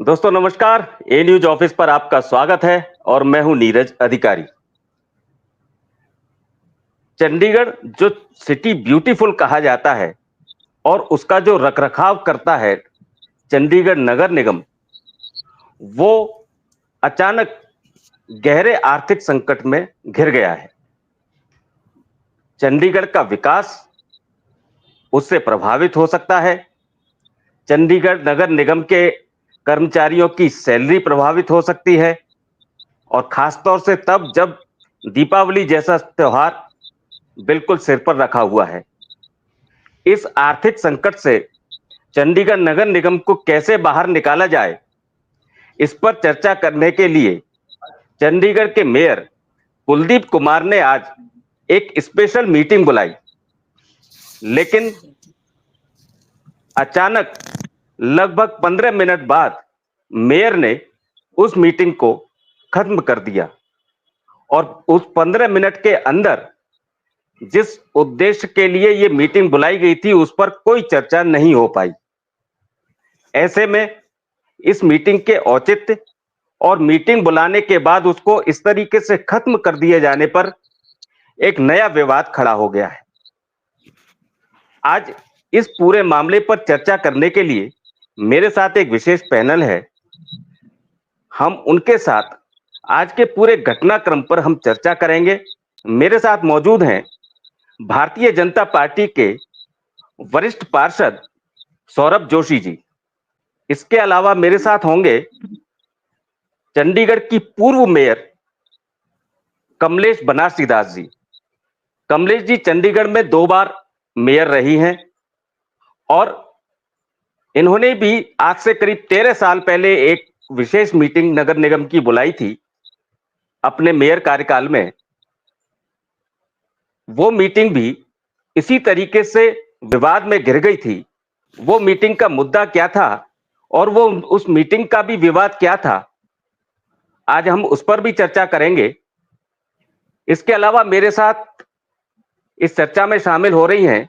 दोस्तों नमस्कार। ए news office पर आपका स्वागत है और मैं हूं नीरज अधिकारी। चंडीगढ़ जो सिटी ब्यूटीफुल कहा जाता है और उसका जो रखरखाव करता है चंडीगढ़ नगर निगम, वो अचानक गहरे आर्थिक संकट में घिर गया है। चंडीगढ़ का विकास उससे प्रभावित हो सकता है। चंडीगढ़ नगर निगम के कर्मचारियों की सैलरी प्रभावित हो सकती है और खासतौर से तब जब दीपावली जैसा त्योहार बिल्कुल सिर पर रखा हुआ है। इस आर्थिक संकट से चंडीगढ़ नगर निगम को कैसे बाहर निकाला जाए, इस पर चर्चा करने के लिए चंडीगढ़ के मेयर कुलदीप कुमार ने आज एक स्पेशल मीटिंग बुलाई। लेकिन अचानक लगभग 15 मिनट बाद मेयर ने उस मीटिंग को खत्म कर दिया और उस 15 मिनट के अंदर जिस उद्देश्य के लिए ये मीटिंग बुलाई गई थी उस पर कोई चर्चा नहीं हो पाई। ऐसे में इस मीटिंग के औचित्य और मीटिंग बुलाने के बाद उसको इस तरीके से खत्म कर दिए जाने पर एक नया विवाद खड़ा हो गया है। आज इस पूरे मामले पर चर्चा करने के लिए मेरे साथ एक विशेष पैनल है। हम उनके साथ आज के पूरे घटनाक्रम पर हम चर्चा करेंगे। मेरे साथ मौजूद हैं भारतीय जनता पार्टी के वरिष्ठ पार्षद सौरभ जोशी जी। इसके अलावा मेरे साथ होंगे चंडीगढ़ की पूर्व मेयर कमलेश बनारसीदास जी। कमलेश जी चंडीगढ़ में 2 बार मेयर रही हैं और इन्होंने भी आज से करीब 13 साल पहले एक विशेष मीटिंग नगर निगम की बुलाई थी अपने मेयर कार्यकाल में। वो मीटिंग भी इसी तरीके से विवाद में घिर गई थी। वो मीटिंग का मुद्दा क्या था और वो उस मीटिंग का भी विवाद क्या था, आज हम उस पर भी चर्चा करेंगे। इसके अलावा मेरे साथ इस चर्चा में शामिल हो रही हैं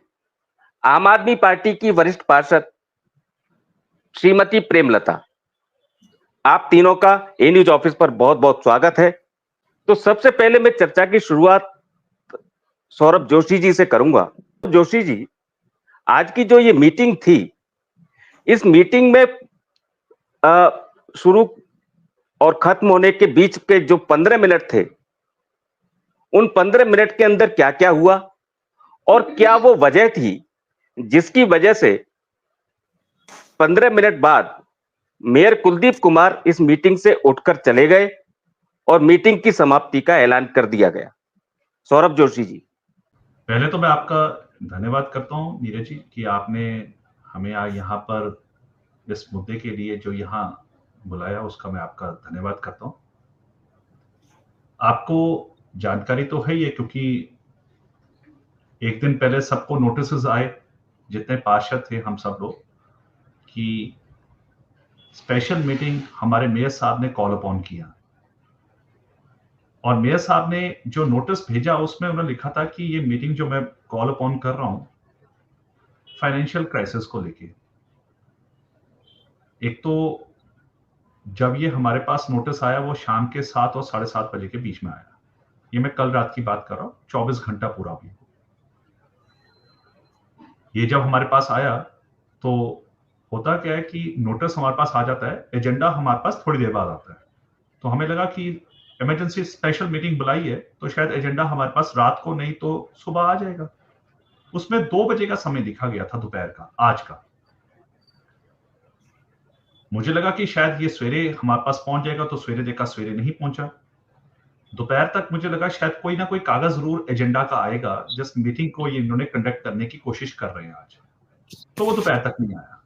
आम आदमी पार्टी की वरिष्ठ पार्षद श्रीमती प्रेमलता। आप तीनों का ए न्यूज ऑफिस पर बहुत बहुत स्वागत है। तो सबसे पहले मैं चर्चा की शुरुआत सौरभ जोशी जी से करूंगा। जोशी जी, आज की जो ये मीटिंग थी, इस मीटिंग में शुरू और खत्म होने के बीच के जो 15 मिनट थे, उन 15 मिनट के अंदर क्या क्या हुआ और क्या वो वजह थी जिसकी वजह से 15 मिनट बाद मेयर कुलदीप कुमार इस मीटिंग से उठकर चले गए और मीटिंग की समाप्ति का ऐलान कर दिया गया। सौरभ जोशी जी। पहले तो मैं आपका धन्यवाद करता हूं नीरज जी कि आपने हमें आज यहाँ पर इस मुद्दे के लिए जो यहाँ बुलाया, उसका मैं आपका धन्यवाद करता हूं। आपको जानकारी तो है ही है क्योंकि एक दिन पहले सबको नोटिस आए, जितने पार्षद थे हम सब लोग, कि स्पेशल मीटिंग हमारे मेयर साहब ने कॉल अपॉन किया और मेयर साहब ने जो नोटिस भेजा उसमें उन्होंने लिखा था कि ये मीटिंग जो मैं कॉल अपॉन कर रहा हूं फाइनेंशियल क्राइसिस को लेके। एक तो जब ये हमारे पास नोटिस आया वो शाम के 7 और 7:30 बजे के बीच में आया। ये मैं कल रात की बात कर रहा हूं, 24 घंटा पूरा भी। ये जब हमारे पास आया तो होता क्या है कि नोटिस हमारे पास आ जाता है, एजेंडा हमारे पास थोड़ी देर बाद आता है। तो हमें लगा कि इमरजेंसी स्पेशल मीटिंग बुलाई है तो शायद एजेंडा हमारे पास रात को नहीं तो सुबह आ जाएगा। उसमें 2 बजे का समय लिखा गया था, दोपहर का, आज का। मुझे लगा कि शायद ये सवेरे हमारे पास पहुंच जाएगा, तो सवेरे देखा सवेरे नहीं पहुंचा। दोपहर तक मुझे लगा शायद कोई ना कोई कागज जरूर एजेंडा का आएगा, जिस मीटिंग को ये इन्होंने कंडक्ट करने की कोशिश कर रहे हैं आज। तो वो दोपहर तक नहीं आया।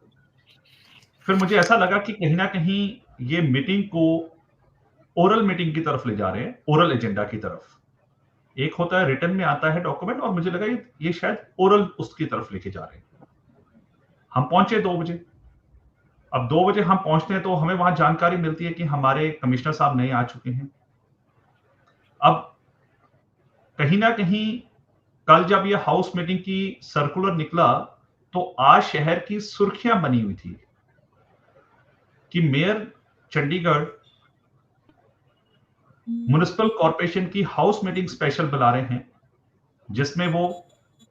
फिर मुझे ऐसा लगा कि कहीं ना कहीं ये मीटिंग को ओरल मीटिंग की तरफ ले जा रहे हैं, ओरल एजेंडा की तरफ। एक होता है रिटर्न में आता है डॉक्यूमेंट, और मुझे लगा ये शायद ओरल उसकी तरफ लेके जा रहे हैं। हम पहुंचे 2 बजे। अब 2 बजे हम पहुंचते हैं तो हमें वहां जानकारी मिलती है कि हमारे कमिश्नर साहब नहीं आ चुके हैं। अब कहीं ना कहीं कल जब ये हाउस मीटिंग की सर्कुलर निकला तो आज शहर की सुर्खियां बनी हुई थी कि मेयर चंडीगढ़ म्युनिसिपल कॉर्पोरेशन की हाउस मीटिंग स्पेशल बुला रहे हैं, जिसमें वो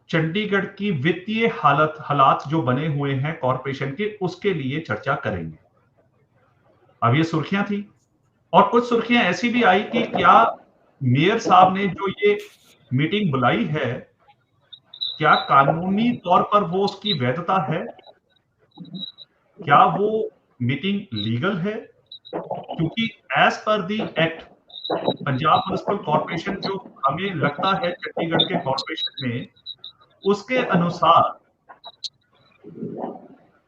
चंडीगढ़ की वित्तीय हालात जो बने हुए हैं कॉर्पोरेशन के, उसके लिए चर्चा करेंगे। अब ये सुर्खियां थी, और कुछ सुर्खियां ऐसी भी आई कि क्या मेयर साहब ने जो ये मीटिंग बुलाई है, क्या कानूनी तौर पर वो उसकी वैधता है? क्या वो मीटिंग लीगल है? क्योंकि as per the act Punjab municipal corporation जो हमें लगता है चंडीगढ़ के कॉर्पोरेशन में, उसके अनुसार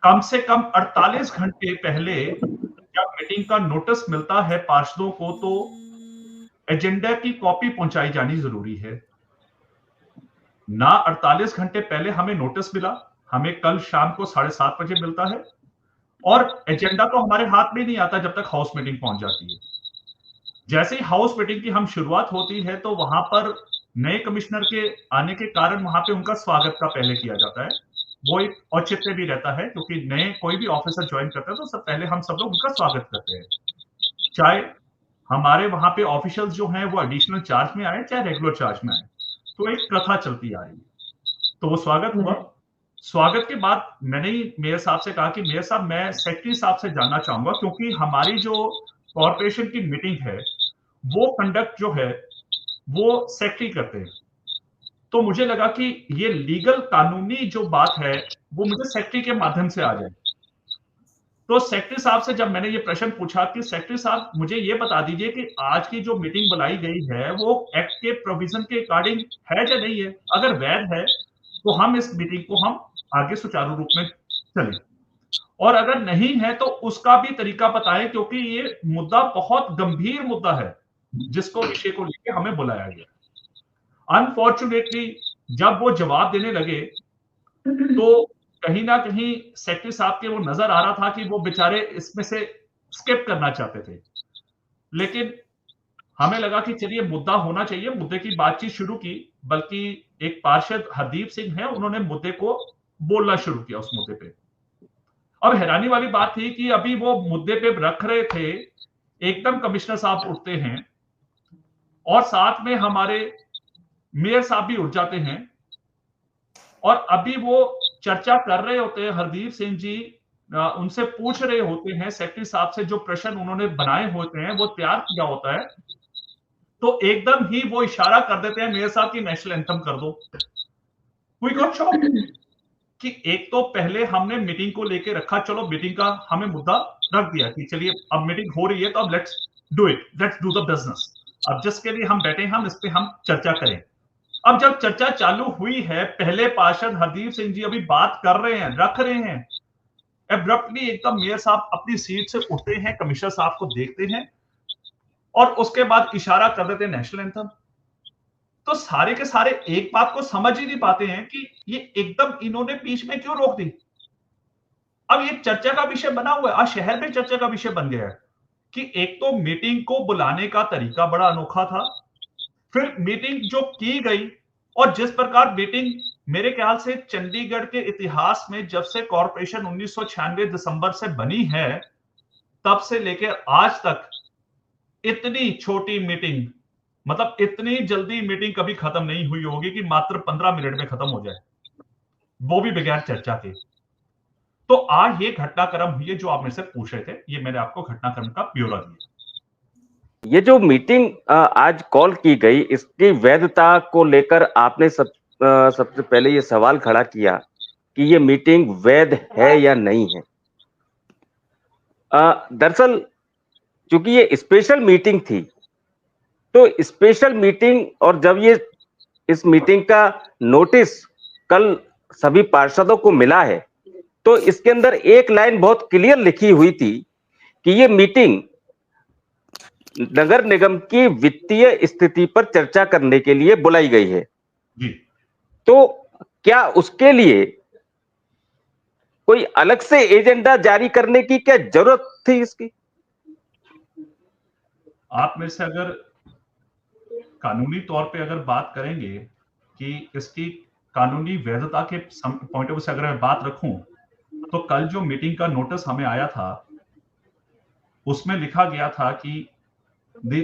कम से कम 48 घंटे पहले जब मीटिंग का नोटिस मिलता है पार्षदों को, तो एजेंडा की कॉपी पहुंचाई जानी जरूरी है। ना 48 घंटे पहले हमें नोटिस मिला, हमें कल शाम को 7:30 बजे मिलता है, और एजेंडा तो हमारे हाथ में नहीं आता जब तक हाउस मीटिंग पहुंच जाती है। जैसे ही हाउस मीटिंग की हम शुरुआत होती है, तो वहां पर नए कमिश्नर के आने के कारण वहां पे उनका स्वागत का पहले किया जाता है। वो एक औचित्य भी रहता है, क्योंकि नए कोई भी ऑफिसर ज्वाइन करता है तो सब पहले हम सब लोग उनका स्वागत करते हैं, चाहे हमारे वहां पे ऑफिशियल्स जो हैं वो एडिशनल चार्ज में आए चाहे रेगुलर चार्ज में आए। तो एक प्रथा चलती आ रही है। तो वो स्वागत हुआ। स्वागत के बाद मैंने ही मेयर साहब से कहा कि मेयर साहब, मैं सेक्रेटरी साहब से जानना चाहूंगा, क्योंकि हमारी जो कॉर्पोरेशन की मीटिंग है वो कंडक्ट जो है वो सेक्रेटरी करते हैं। तो मुझे लगा कि ये लीगल कानूनी जो बात है वो मुझे सेक्रेटरी के माध्यम से आ जाए। तो सेक्रेटरी साहब से जब मैंने ये प्रश्न पूछा कि सेक्रेटरी साहब मुझे ये बता दीजिए कि आज की जो मीटिंग बुलाई गई है वो एक्ट के प्रोविजन के अकॉर्डिंग है या नहीं है, अगर वैध है तो हम इस मीटिंग को हम आगे सुचारू रूप में चलें, और अगर नहीं है तो उसका भी तरीका बताएं, क्योंकि ये मुद्दा बहुत गंभीर मुद्दा है जिसको विषय को लेकर हमें बुलाया गया। अनफॉर्चुनेटली जब वो जवाब देने लगे तो कहीं ना कहीं सेक्रेटरी साहब के वो नजर आ रहा था कि वो बेचारे इसमें से स्किप करना चाहते थे, लेकिन हमें लगा कि चलिए मुद्दा होना चाहिए, मुद्दे की बातचीत शुरू की। बल्कि एक पार्षद हरदीप सिंह है, उन्होंने मुद्दे को बोलना शुरू किया उस मुद्दे पे। अब हैरानी वाली बात थी कि अभी वो मुद्दे पे रख रहे थे, एकदम कमिश्नर साहब उठते हैं और साथ में हमारे मेयर साहब भी उठ जाते हैं, और अभी वो चर्चा कर रहे होते हैं, हरदीप सिंह जी उनसे पूछ रहे होते हैं सेक्रेटरी साहब से, जो प्रश्न उन्होंने बनाए होते हैं वो तैयार किया होता है, तो एकदम ही वो इशारा कर देते हैं मेयर साहब की नेशनल एंथम कर दो। वी गॉट शॉक्ड कि एक तो पहले हमने मीटिंग को लेके रखा, चलो मीटिंग का हमें मुद्दा रख दिया कि चलिए अब मीटिंग हो रही है तो अब let's do it, let's do the business, अब जिसके लिए हम बैठे हम इस पे हम चर्चा करें। अब जब चर्चा चालू हुई है, पहले पार्षद हरदीप सिंह जी अभी बात कर रहे हैं, रख रहे हैं, एब्रप्टली एकदम मेयर साहब अपनी सीट से उठते हैं, कमिश्नर साहब को देखते हैं और उसके बाद इशारा कर देते हैं नेशनल एंथम। तो सारे के सारे एक बात को समझ ही नहीं पाते हैं कि ये एकदम इन्होंने बीच में क्यों रोक दी। अब ये चर्चा का विषय बना हुआ है, आज शहर में चर्चा का विषय बन गया है कि एक तो मीटिंग को बुलाने का तरीका बड़ा अनोखा था, फिर मीटिंग जो की गई, और जिस प्रकार मीटिंग मेरे ख्याल से चंडीगढ़ के इतिहास में जब से कॉर्पोरेशन 1996 दिसंबर से बनी है तब से लेकर आज तक इतनी छोटी मीटिंग, मतलब इतनी जल्दी मीटिंग कभी खत्म नहीं हुई होगी कि मात्र 15 मिनट में खत्म हो जाए, वो भी बगैर चर्चा के। तो आज ये घटनाक्रम हुई है जो आप मेरे से पूछ रहे थे, ये मैंने आपको घटनाक्रम का ब्यौरा दिया। ये जो मीटिंग आज कॉल की गई, इसकी वैधता को लेकर आपने सबसे पहले ये सवाल खड़ा किया कि ये मीटिंग वैध है या नहीं है। दरअसल चूंकि ये स्पेशल मीटिंग थी, तो स्पेशल मीटिंग, और जब ये इस मीटिंग का नोटिस कल सभी पार्षदों को मिला है, तो इसके अंदर एक लाइन बहुत क्लियर लिखी हुई थी कि ये मीटिंग नगर निगम की वित्तीय स्थिति पर चर्चा करने के लिए बुलाई गई है जी। तो क्या उसके लिए कोई अलग से एजेंडा जारी करने की क्या जरूरत थी इसकी? आप मेरे से अगर कानूनी तौर पे अगर बात करेंगे कि इसकी कानूनी वैधता के पॉइंट ऑफ व्यू से अगर मैं बात रखूं, तो कल जो मीटिंग का नोटिस हमें आया था उसमें लिखा गया था कि the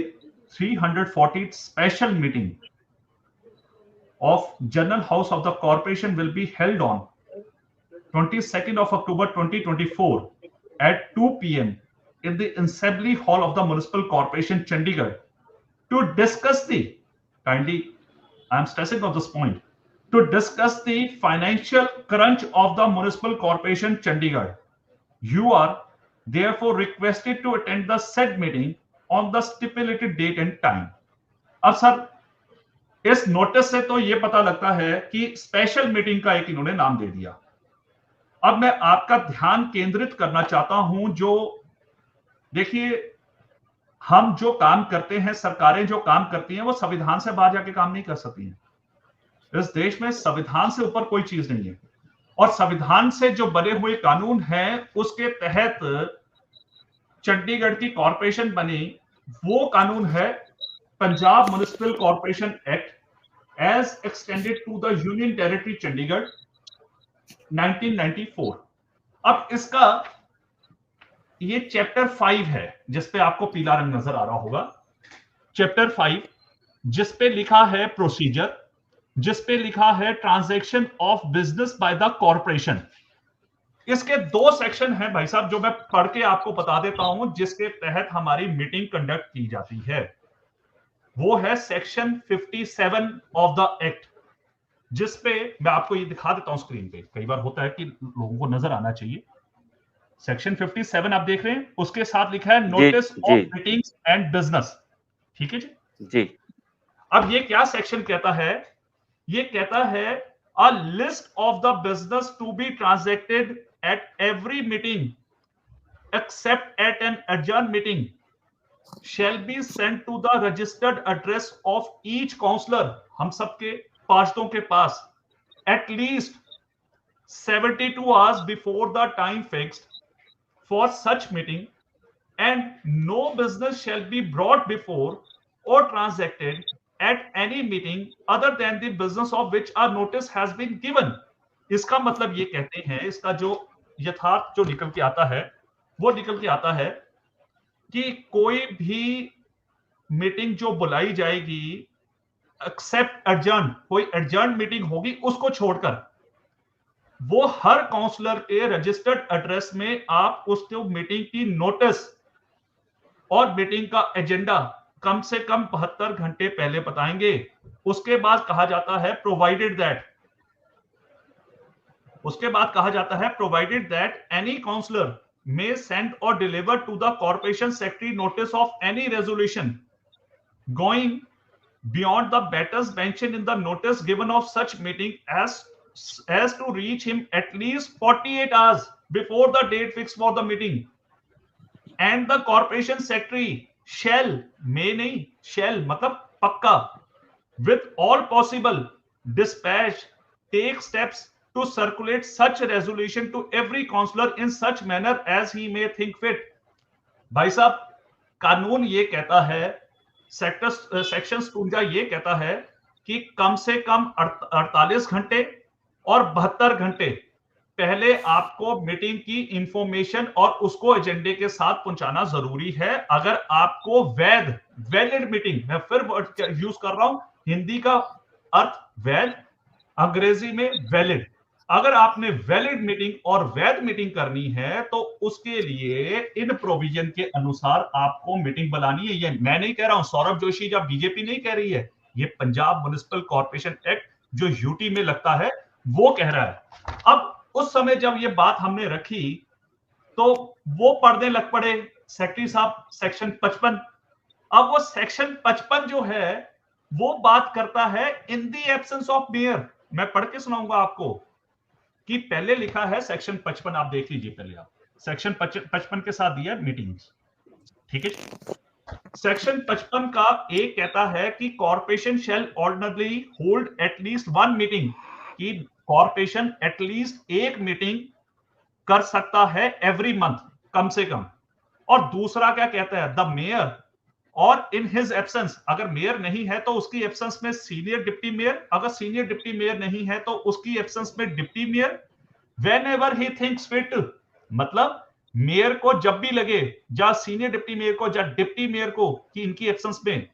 340th special meeting of General House of the Corporation will be held on 22nd of October 2024 at 2 p.m. in the Assembly Hall of the Municipal Corporation, Chandigarh, to discuss the, kindly, I am stressing on this point, to discuss the financial crunch of the Municipal Corporation, Chandigarh. You are therefore requested to attend the said meeting on the stipulated date and time. अब sir इस notice से तो ये पता लगता है कि special meeting का एक इन्होंने नाम दे दिया। अब मैं आपका ध्यान केंद्रित करना चाहता हूं, जो देखिए, हम जो काम करते हैं, सरकारें जो काम करती हैं, वो संविधान से बाहर जाके काम नहीं कर सकती हैं। इस देश में संविधान से ऊपर कोई चीज नहीं है, और संविधान से जो बने हुए कानून हैं उसके तहत चंडीगढ़ की कॉरपोरेशन बनी। वो कानून है Punjab municipal corporation act as extended to the union territory Chandigarh 1994। अब इसका ये चैप्टर 5 है, जिसपे आपको पीला रंग नजर आ रहा होगा। चैप्टर 5 जिसपे लिखा है प्रोसीजर, जिसपे लिखा है transaction of business by the corporation. इसके 2 सेक्शन हैं भाई साहब, जो मैं पढ़ के आपको बता देता हूं, जिसके तहत हमारी मीटिंग कंडक्ट की जाती है। वो है सेक्शन 57 ऑफ द एक्ट, जिसपे मैं आपको ये दिखा देता हूं स्क्रीन पे। कई बार होता है कि लोगों को नजर आना चाहिए। सेक्शन 57 आप देख रहे हैं, उसके साथ लिखा है notice of meetings and business. ठीक है जी। अब ये क्या सेक्शन कहता है? ये कहता है a list of the business to be transacted at every meeting except at an adjourn meeting shall be sent to the registered address of each counselor, हम सबके पार्षदों के पास, at least 72 hours before the time fixed for such meeting, and no business shall be brought before or transacted at any meeting other than the business of which a notice has been given। इसका मतलब ये कहते हैं, इसका जो यथार्थ जो निकल के आता है, वो निकल के आता है कि कोई भी मीटिंग जो बुलाई जाएगी एक्सेप्ट एडजर्न, कोई एडजर्न मीटिंग होगी उसको छोड़कर, वो हर काउंसलर के रजिस्टर्ड एड्रेस में आप उसको मीटिंग की नोटिस और मीटिंग का एजेंडा कम से कम 72 घंटे पहले बताएंगे। उसके बाद कहा जाता है provided that any councillor may send or deliver to the corporation secretary notice of any resolution going beyond the matters mentioned in the notice given of such meeting as to reach him at least 48 hours before the date fixed for the meeting, and the corporation secretary shall, may nahi, shall matlab pakka, with all possible dispatch take steps to circulate such resolution to every counselor in such manner as he may think fit। भाई साहब, कानून ये कहता है, section 52 ये कहता है कि कम से कम 48 घंटे और 72 घंटे पहले आपको मीटिंग की इंफॉर्मेशन और उसको एजेंडे के साथ पहुंचाना जरूरी है। अगर आपको वैलिड मीटिंग, मैं फिर यूज कर रहा हूं, हिंदी का अर्थ वैध, अंग्रेजी में वैलिड। अगर आपने वैलिड मीटिंग और वैध मीटिंग करनी है तो उसके लिए इन प्रोविजन के अनुसार आपको मीटिंग बुलानी है। ये मैं नहीं कह रहा हूं, सौरभ जोशी या बीजेपी नहीं कह रही है, ये पंजाब म्युनिसिपल कॉर्पोरेशन एक्ट जो यूटी में लगता है वो कह रहा है। अब उस समय जब ये बात हमने रखी तो वो पर्दे लग पड़े सेक्रेटरी साहब, सेक्शन 55। अब वो सेक्शन 55 जो है वो बात करता है in the absence of mayor. मैं पढ़ के सुनाऊंगा आपको कि पहले लिखा है सेक्शन 55, आप देख लीजिए पहले। आप सेक्शन 55 के साथ दिया मीटिंग्स, ठीक है। सेक्शन 55 का एक कहता है कि कॉर्पोरेशन शैल ऑर्डिनरली होल्ड एटलीस्ट 1 मीटिंग, कि कॉर्पोरेशन एटलीस्ट 1 मीटिंग कर सकता है एवरी मंथ कम से कम। और दूसरा क्या कहता है, द मेयर और इन हिज एब्सेंस, अगर मेयर नहीं है तो उसकी एब्सेंस में सीनियर डिप्टी मेयर, अगर सीनियर डिप्टी मेयर नहीं है तो उसकी एब्सेंस में deputy mayor, whenever he thinks fit. मतलब मेयर को जब भी लगे, या सीनियर डिप्टी मेयर को या डिप्टी मेयर को, कि इनकी एब्सेंस में,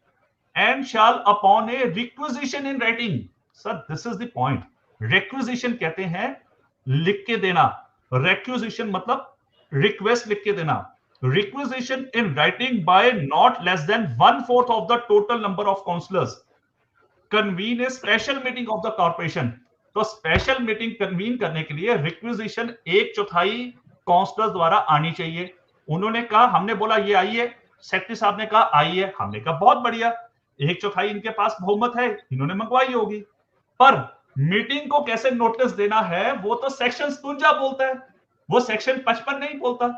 and shall upon a requisition in writing, sir this is the point, requisition कहते हैं लिख के देना, requisition मतलब रिक्वेस्ट लिख के देना, requisition in writing by not less than 1/4 of the total number of councillors convene a special meeting of the corporation। तो स्पेशल मीटिंग कन्वीन करने के लिए रिक्विजिशन 1/4 काउंसलर द्वारा आनी चाहिए। उन्होंने कहा, हमने बोला ये आई है, सेक्रेटरी साहब ने कहा आई है, हमने कहा बहुत बढ़िया, 1/4 इनके पास बहुमत है, इन्होंने मंगवाई होगी। पर मीटिंग को कैसे नोटिस देना है वो तो सेक्शन 53 बोलता है, वो सेक्शन 55 नहीं बोलता।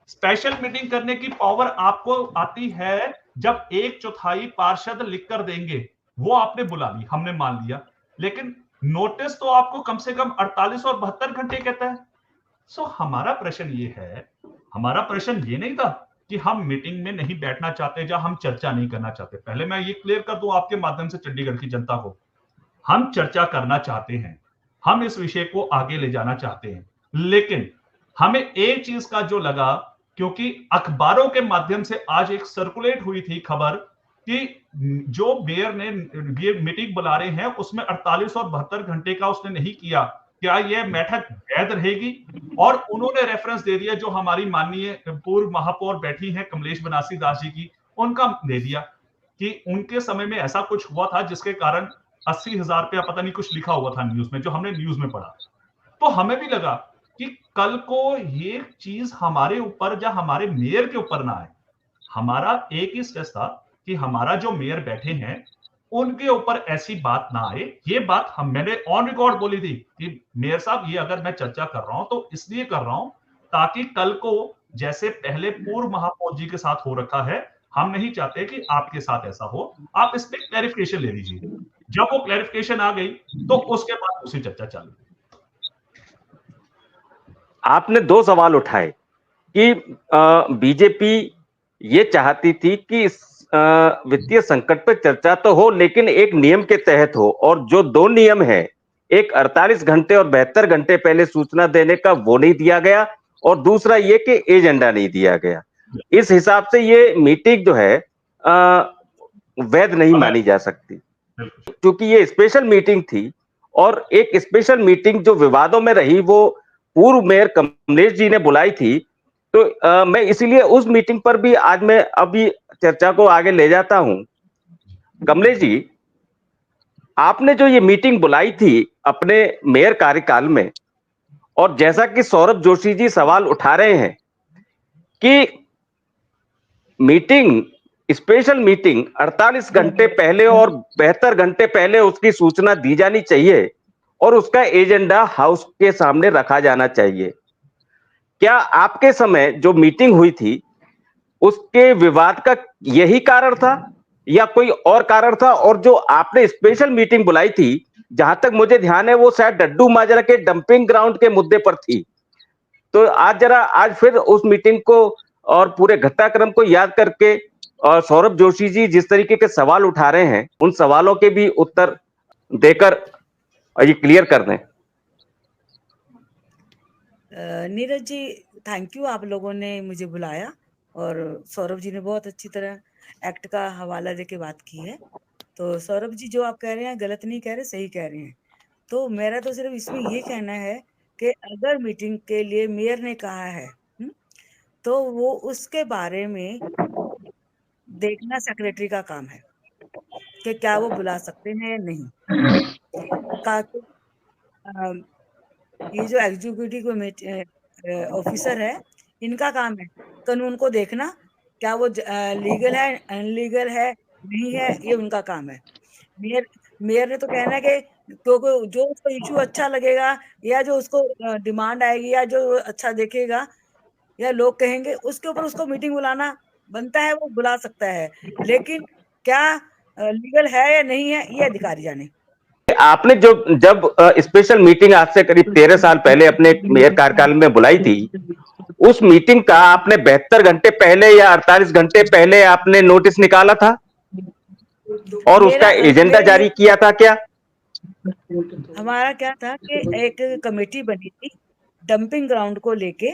स्पेशल मीटिंग करने की पावर आपको आती है जब 1/4 पार्षद लिखकर देंगे, वो आपने बुला ली, हमने मान लिया, लेकिन नोटिस तो आपको कम से कम 48 और 72 घंटे कहता है। सो हमारा प्रश्न ये है, हमारा प्रश्न ये नहीं था कि हम मीटिंग में नहीं बैठना चाहते या हम चर्चा नहीं करना चाहते। पहले मैं ये क्लियर कर दूं आपके माध्यम से चंडीगढ़ की जनता को, हम चर्चा करना चाहते हैं, हम इस विषय को आगे ले जाना चाहते हैं, लेकिन हमें एक चीज का जो लगा, क्योंकि अखबारों के माध्यम से आज एक सर्कुलेट हुई थी खबर कि जो मेयर ने ये मीटिंग बुला रहे हैं उसमें 48 और 72 घंटे का उसने नहीं किया, क्या यह बैठक वैध रहेगी? और उन्होंने रेफरेंस दे दिया जो हमारी माननीय पूर्व महापौर बैठी हैं कमलेश बनासी दास जी की, उनका दे दिया कि उनके समय में ऐसा कुछ हुआ था जिसके कारण 80,000 रुपया पता नहीं कुछ लिखा हुआ था न्यूज में, जो हमने न्यूज में पढ़ा। तो हमें भी लगा कि कल को ये चीज हमारे ऊपर या हमारे मेयर के ऊपर ना आए। हमारा एक ही स्ट्रेस था कि हमारा जो मेयर बैठे हैं उनके ऊपर ऐसी बात ना आए। ये बात मैंने ऑन रिकॉर्ड बोली थी कि मेयर साहब ये अगर मैं चर्चा कर रहा हूं तो इसलिए कर रहा हूं ताकि कल को जैसे पहले पूर्व महापौर जी के साथ हो रखा है, हम नहीं चाहते कि आपके साथ ऐसा हो, आप इस पे क्लैरिफिकेशन ले लीजिए। जब वो क्लैरिफिकेशन आ गई तो उसके बाद दूसरी चर्चा चालू। आपने दो सवाल उठाए कि बीजेपी ये चाहती थी कि वित्तीय संकट पर चर्चा तो हो लेकिन एक नियम के तहत हो, और जो दो नियम है, एक 48 घंटे और 72 घंटे पहले सूचना देने का, वो नहीं दिया गया, और दूसरा ये कि एजेंडा नहीं दिया गया। इस हिसाब से ये मीटिंग जो है वैध नहीं मानी जा सकती, क्योंकि ये स्पेशल मीटिंग थी, और एक स्पेशल मीटिंग जो विवादों में रही वो पूर्व मेयर कमलेश जी ने बुलाई थी। तो मैं इसीलिए उस मीटिंग पर भी आज मैं अभी चर्चा को आगे ले जाता हूं। कमलेश जी, आपने जो ये मीटिंग बुलाई थी अपने मेयर कार्यकाल में, और जैसा कि सौरभ जोशी जी सवाल उठा रहे हैं कि मीटिंग, स्पेशल मीटिंग 48 घंटे पहले और 72 घंटे पहले उसकी सूचना दी जानी चाहिए और उसका एजेंडा हाउस के सामने रखा जाना चाहिए। क्या आपके समय जो मीटिंग हुई थी उसके विवाद का यही कारण था या कोई और कारण था? और जो आपने स्पेशल मीटिंग बुलाई थी, जहां तक मुझे ध्यान है वो शायद डड्डू माजरा के डंपिंग ग्राउंड के मुद्दे पर थी। तो आज फिर उस मीटिंग को और पूरे घटनाक्रम को याद करके, और सौरभ जोशी जी जिस तरीके के सवाल उठा रहे हैं उन सवालों के भी उत्तर देकर ये क्लियर कर दें। नीरज जी, थैंक यू, आप लोगों ने मुझे बुलाया और सौरभ जी ने बहुत अच्छी तरह एक्ट का हवाला देके बात की है। तो सौरभ जी जो आप कह रहे हैं गलत नहीं कह रहे, सही कह रहे हैं। तो मेरा तो सिर्फ इसमें ये कहना है कि अगर मीटिंग के लिए मेयर ने कहा है तो वो उसके बारे में देखना सेक्रेटरी का काम है कि क्या वो बुला सकते हैं या नहीं। ये जो एग्जीक्यूटिव ऑफिसर है, इनका काम है कानून को देखना, क्या वो लीगल है अनलीगल है नहीं है, ये उनका काम है। मेयर ने तो कहना है कि तो जो उसको इशू अच्छा लगेगा या जो उसको डिमांड आएगी या जो अच्छा देखेगा या लोग कहेंगे उसके ऊपर उसको मीटिंग बुलाना बनता है, वो बुला सकता है। लेकिन क्या लीगल है या नहीं है ये अधिकारी जाने। आपने जब स्पेशल मीटिंग आज से करीब 13 साल पहले अपने मेयर कार्यकाल में बुलाई थी, उस मीटिंग का आपने 72 घंटे पहले या 48 घंटे पहले आपने नोटिस निकाला था और उसका एजेंडा जारी किया था क्या? हमारा क्या था कि एक कमेटी बनी थी डंपिंग ग्राउंड को लेके,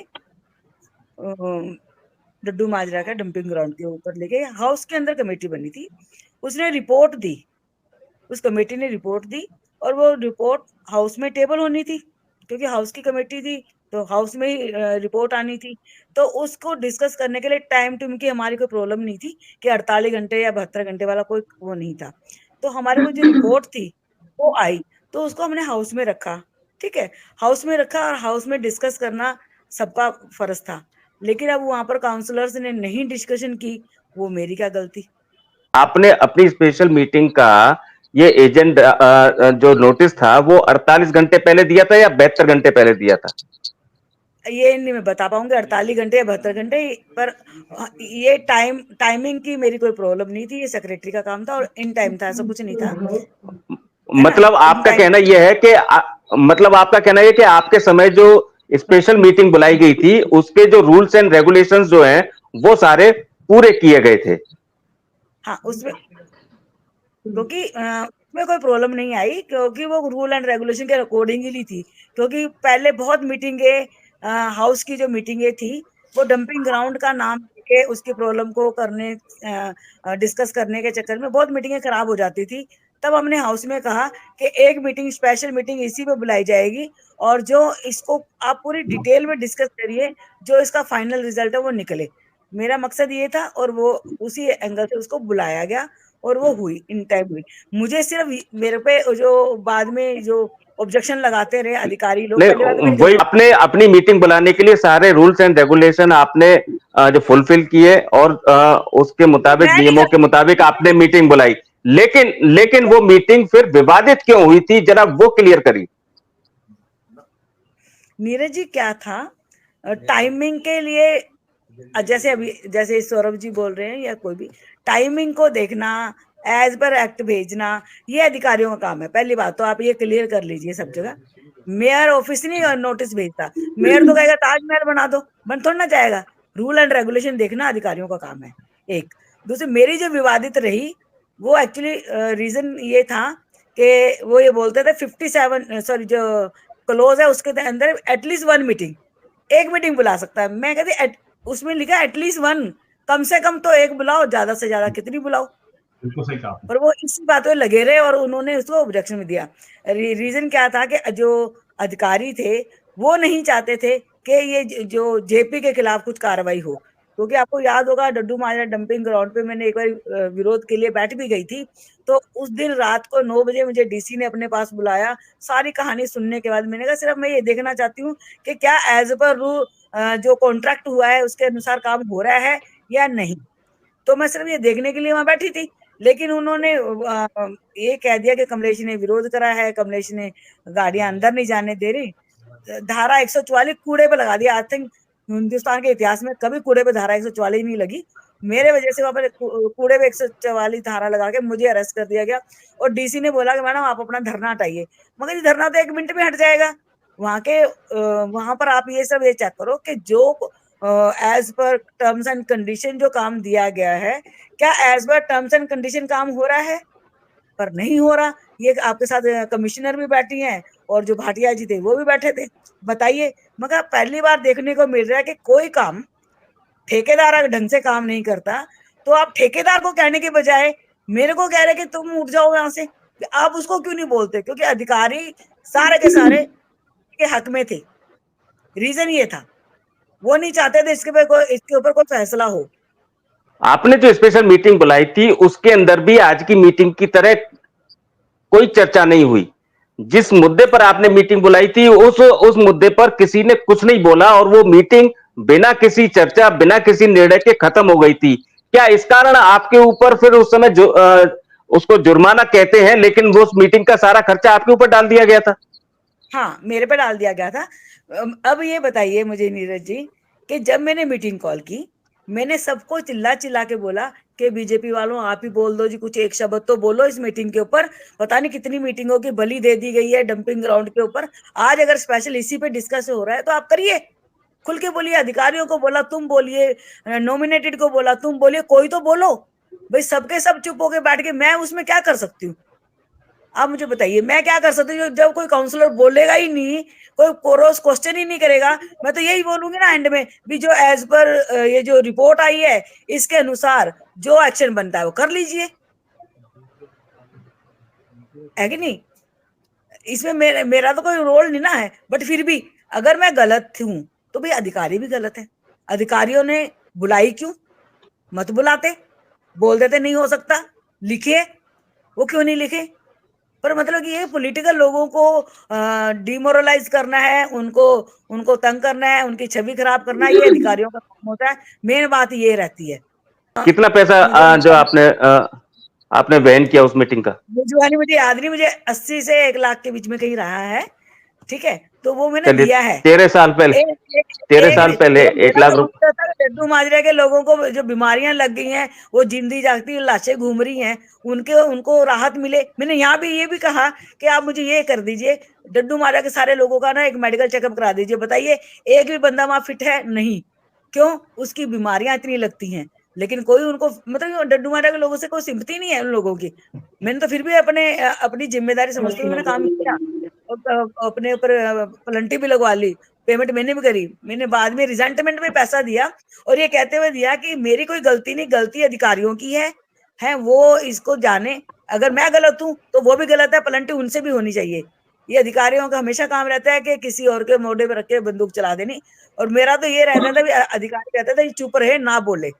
डड्डू माजरा का डंपिंग ग्राउंड के ऊपर लेके हाउस के अंदर कमेटी बनी थी। उसने रिपोर्ट दी, उस कमेटी ने रिपोर्ट दी और वो रिपोर्ट हाउस में टेबल होनी थी, क्योंकि हाउस की कमेटी थी तो हाउस में ही रिपोर्ट आनी थी। तो उसको डिस्कस करने के लिए टाइम टूम की हमारी कोई प्रॉब्लम नहीं थी कि 48 घंटे या 72 घंटे वाला कोई वो नहीं था। तो हमारे को जो रिपोर्ट थी वो आई, तो उसको हमने हाउस में रखा। ठीक है, हाउस में रखा और हाउस में डिस्कस करना सबका फर्ज था। लेकिन अब वहां पर काउंसलर्स ने नहीं डिस्कशन की, वो मेरी क्या गलती। आपने अपनी स्पेशल मीटिंग का ये एजेंट जो नोटिस था वो 48 घंटे पहले दिया था या 72 घंटे पहले दिया था? ये नहीं मैं बता पाऊंगी 48 घंटे या 72 घंटे, पर ये टाइमिंग की मेरी कोई प्रॉब्लम नहीं थी। ये सेक्रेटरी का काम था और इन टाइम था, ऐसा कुछ नहीं था, है ना। मतलब इन आपका टाइम कहना यह है कि मतलब आपका कहना है कि आपके समय जो स्पेशल मीटिंग बुलाई गई थी उसके जो रूल्स एंड रेगुलेशंस जो हैं वो सारे पूरे किए गए थे। हाँ, उसमें क्योंकि उसमें कोई प्रॉब्लम नहीं आई, क्योंकि वो रूल एंड रेगुलेशन के अकॉर्डिंगली थी। क्योंकि पहले बहुत मीटिंगें, हाउस की जो मीटिंगें थी वो डंपिंग ग्राउंड का नाम लेके उसकी प्रॉब्लम को करने डिस्कस करने के चक्कर में बहुत मीटिंगें खराब हो जाती थी। तब हमने हाउस में कहा कि एक मीटिंग, स्पेशल मीटिंग इसी पे बुलाई जाएगी और जो इसको आप पूरी डिटेल में डिस्कस करिए, जो इसका फाइनल रिजल्ट है वो निकले। मेरा मकसद ये था और वो उसी एंगल से उसको बुलाया गया और वो हुई, इन टाइम हुई। मुझे सिर्फ मेरे पे जो बाद में जो ऑब्जेक्शन लगाते रहे अधिकारी लोग, पहली बात तो नहीं, मेरी वही गलती। आपने अपनी मीटिंग बुलाने के लिए सारे रूल्स एंड रेगुलेशन आपने जो फुलफिल किए और उसके मुताबिक, मैं नहीं नियमों के मुताबिक आपने मीटिंग बुलाई। लेकिन लेकिन वो मीटिंग फिर विवादित क्यों हुई थी, जरा वो क्लियर करिए। नीरज जी क्या था, टाइमिंग के लिए, जैसे अभी जैसे सौरभ जी बोल रहे हैं या कोई भी, टाइमिंग को देखना, एज पर एक्ट भेजना, ये अधिकारियों का काम है। पहली बात तो आप ये क्लियर कर लीजिए सब जगह। मेयर ऑफिस नहीं नोटिस भेजता, मेयर तो कहेगा ताजमहल बना दो, बन थोड़ा ना जाएगा। रूल एंड रेगुलेशन देखना अधिकारियों का काम है। एक दूसरी मेरी जो विवादित रही, वो एक्चुअली रीजन ये था कि वो ये बोलते थे 57, सॉरी, जो क्लोज है उसके अंदर एटलीस्ट वन मीटिंग, एक मीटिंग बुला सकता है। मैं कहती उसमें लिखा एटलीस्ट वन, कम से कम तो एक बुलाओ, ज्यादा से ज्यादा कितनी बुलाओ। बिल्कुल सही कहा आपने। और वो इसी बात पे लगे रहे और उन्होंने उसको ऑब्जेक्शन में दिया। रीजन क्या था कि जो अधिकारी थे वो नहीं चाहते थे कि ये जो जेपी के खिलाफ कुछ कार्रवाई हो। क्योंकि आपको याद होगा डड्डू माजरा डंपिंग ग्राउंड पे मैंने एक बार विरोध के लिए बैठ भी गई थी। तो उस दिन रात को 9 बजे मुझे डीसी ने अपने पास बुलाया। सारी कहानी सुनने के बाद मैंने कहा सिर्फ मैं ये देखना चाहती हूँ कि क्या एज पर रूल जो कॉन्ट्रैक्ट हुआ है उसके अनुसार काम हो रहा है या नहीं। तो मैं सिर्फ ये देखने के लिए वहां बैठी थी। लेकिन उन्होंने ये कह दिया कि कमलेश ने विरोध करा है, कमलेश ने गाड़ियां अंदर नहीं जाने दे रही। धारा 144 कूड़े पे लगा दिया। आई थिंक हिंदुस्तान के इतिहास में कभी कूड़े पे धारा 144 नहीं लगी। मेरे वजह से वहां पर कूड़े पे 144 धारा लगा के मुझे अरेस्ट कर दिया गया। और डीसी ने बोला कि मैडम आप अपना धरना हटाइए। मगर ये धरना तो 1 मिनट में हट जाएगा। वहां पर आप ये सब ये चेक करो कि जो as per terms and condition जो काम दिया गया है, क्या as per terms and condition काम हो रहा है? पर नहीं हो रहा। ये आपके साथ कमिश्नर भी बैठी हैं और जो भाटिया जी थे वो भी बैठे थे। बताइए, मगर पहली बार देखने को मिल रहा है कि कोई काम ठेकेदार अगर ढंग से काम नहीं करता तो आप ठेकेदार को कहने के बजाय मेरे को कह रहे कि तुम उठ जाओ यहाँ से। आप उसको क्यों नहीं बोलते? क्योंकि अधिकारी सारे के सारे के हक में थे। रीजन ये था, वो नहीं चाहते थे इसके ऊपर कोई फैसला हो। आपने जो स्पेशल मीटिंग बुलाई थी उसके अंदर भी आज की मीटिंग की तरह कोई चर्चा नहीं हुई। जिस मुद्दे पर आपने मीटिंग बुलाई थी उस मुद्दे पर किसी ने कुछ नहीं बोला और वो मीटिंग बिना किसी चर्चा, बिना किसी निर्णय के खत्म हो गई थी। क्या इस कारण आपके ऊपर फिर उस समय उसको जुर्माना कहते हैं, लेकिन वो उस मीटिंग का सारा खर्चा आपके ऊपर डाल दिया गया था? हाँ, मेरे पे डाल दिया गया था। अब ये बताइए मुझे नीरज जी कि जब मैंने मीटिंग कॉल की, मैंने सबको चिल्ला चिल्ला के बोला कि बीजेपी वालों आप ही बोल दो जी, कुछ एक शब्द तो बोलो इस मीटिंग के ऊपर। पता नहीं कितनी मीटिंगों की बलि दे दी गई है डंपिंग ग्राउंड के ऊपर। आज अगर स्पेशल इसी पे डिस्कस हो रहा है तो आप करिए, खुल के बोलिए। अधिकारियों को बोला तुम बोलिए, नॉमिनेटेड को बोला तुम बोलिए, कोई तो बोलो। भाई सबके सब चुप होके बैठ के मैं उसमें क्या कर सकती हूँ? आप मुझे बताइए मैं क्या कर सकती हूँ? जब कोई काउंसलर बोलेगा ही नहीं, कोई कोरोस क्वेश्चन ही नहीं करेगा, मैं तो यही बोलूंगी ना एंड में भी जो एज पर ये जो रिपोर्ट आई है इसके अनुसार जो एक्शन बनता है वो कर लीजिए, है कि नहीं? इसमें मेरा तो कोई रोल नहीं ना है, बट फिर भी अगर मैं गलत हूं तो भाई अधिकारी भी गलत है। अधिकारियों ने बुलाई क्यों? मत बुलाते, बोल देते नहीं हो सकता, लिखिए, वो क्यों नहीं लिखे? पर मतलब कि ये पॉलिटिकल लोगों को डिमोरलाइज करना है, उनको उनको तंग करना है, उनकी छवि खराब करना है, ये अधिकारियों का काम होता है। मेन बात ये रहती है। कितना पैसा मुझे जो आपने वहन किया उस मीटिंग का? मुझे याद नहीं, मुझे 80 से 1 लाख के बीच में कहीं रहा है, ठीक है, तो वो मैंने चलिए, दिया है। 13 साल पहले, एक एक 13 साल पहले जो 1 मेरा लाख तो रुपए। मुद्दा था, लड्डू माजरे के लोगों को जो बीमारियां लग गई हैं, वो जिंदी जागती लाशें घूम रही हैं, उनको राहत मिले। मैंने यहाँ भी ये भी कहा कि आप मुझे ये कर दीजिए, डड्डू माजरा के सारे लोगों का ना एक मेडिकल चेकअप करा दीजिए। बताइए एक भी बंदा वहां फिट है? नहीं। क्यों? उसकी बीमारियां इतनी लगती हैं, लेकिन कोई उनको मतलब डड्डू माजरा के लोगों से कोई सिंपैथी नहीं है उन लोगों की। मैंने तो फिर भी अपनी जिम्मेदारी समझते हुए मैंने काम किया, और अपने ऊपर प्लंटी भी लगवा ली, पेमेंट मैंने भी करी। मैंने बाद में रिजल्टमेंट में पैसा दिया, और ये कहते हुए दिया कि मेरी कोई गलती नहीं, गलती अधिकारियों की है वो इसको जाने। अगर मैं गलत हूं तो वो भी गलत है, प्लंटी उनसे भी होनी चाहिए। ये अधिकारियों का हमेशा काम रहता है कि किसी और के मोढ़े पे रख के बंदूक चला देनी। और मेरा तो ये रहता था, अधिकारी कहता था चुप रहे, ना बोले।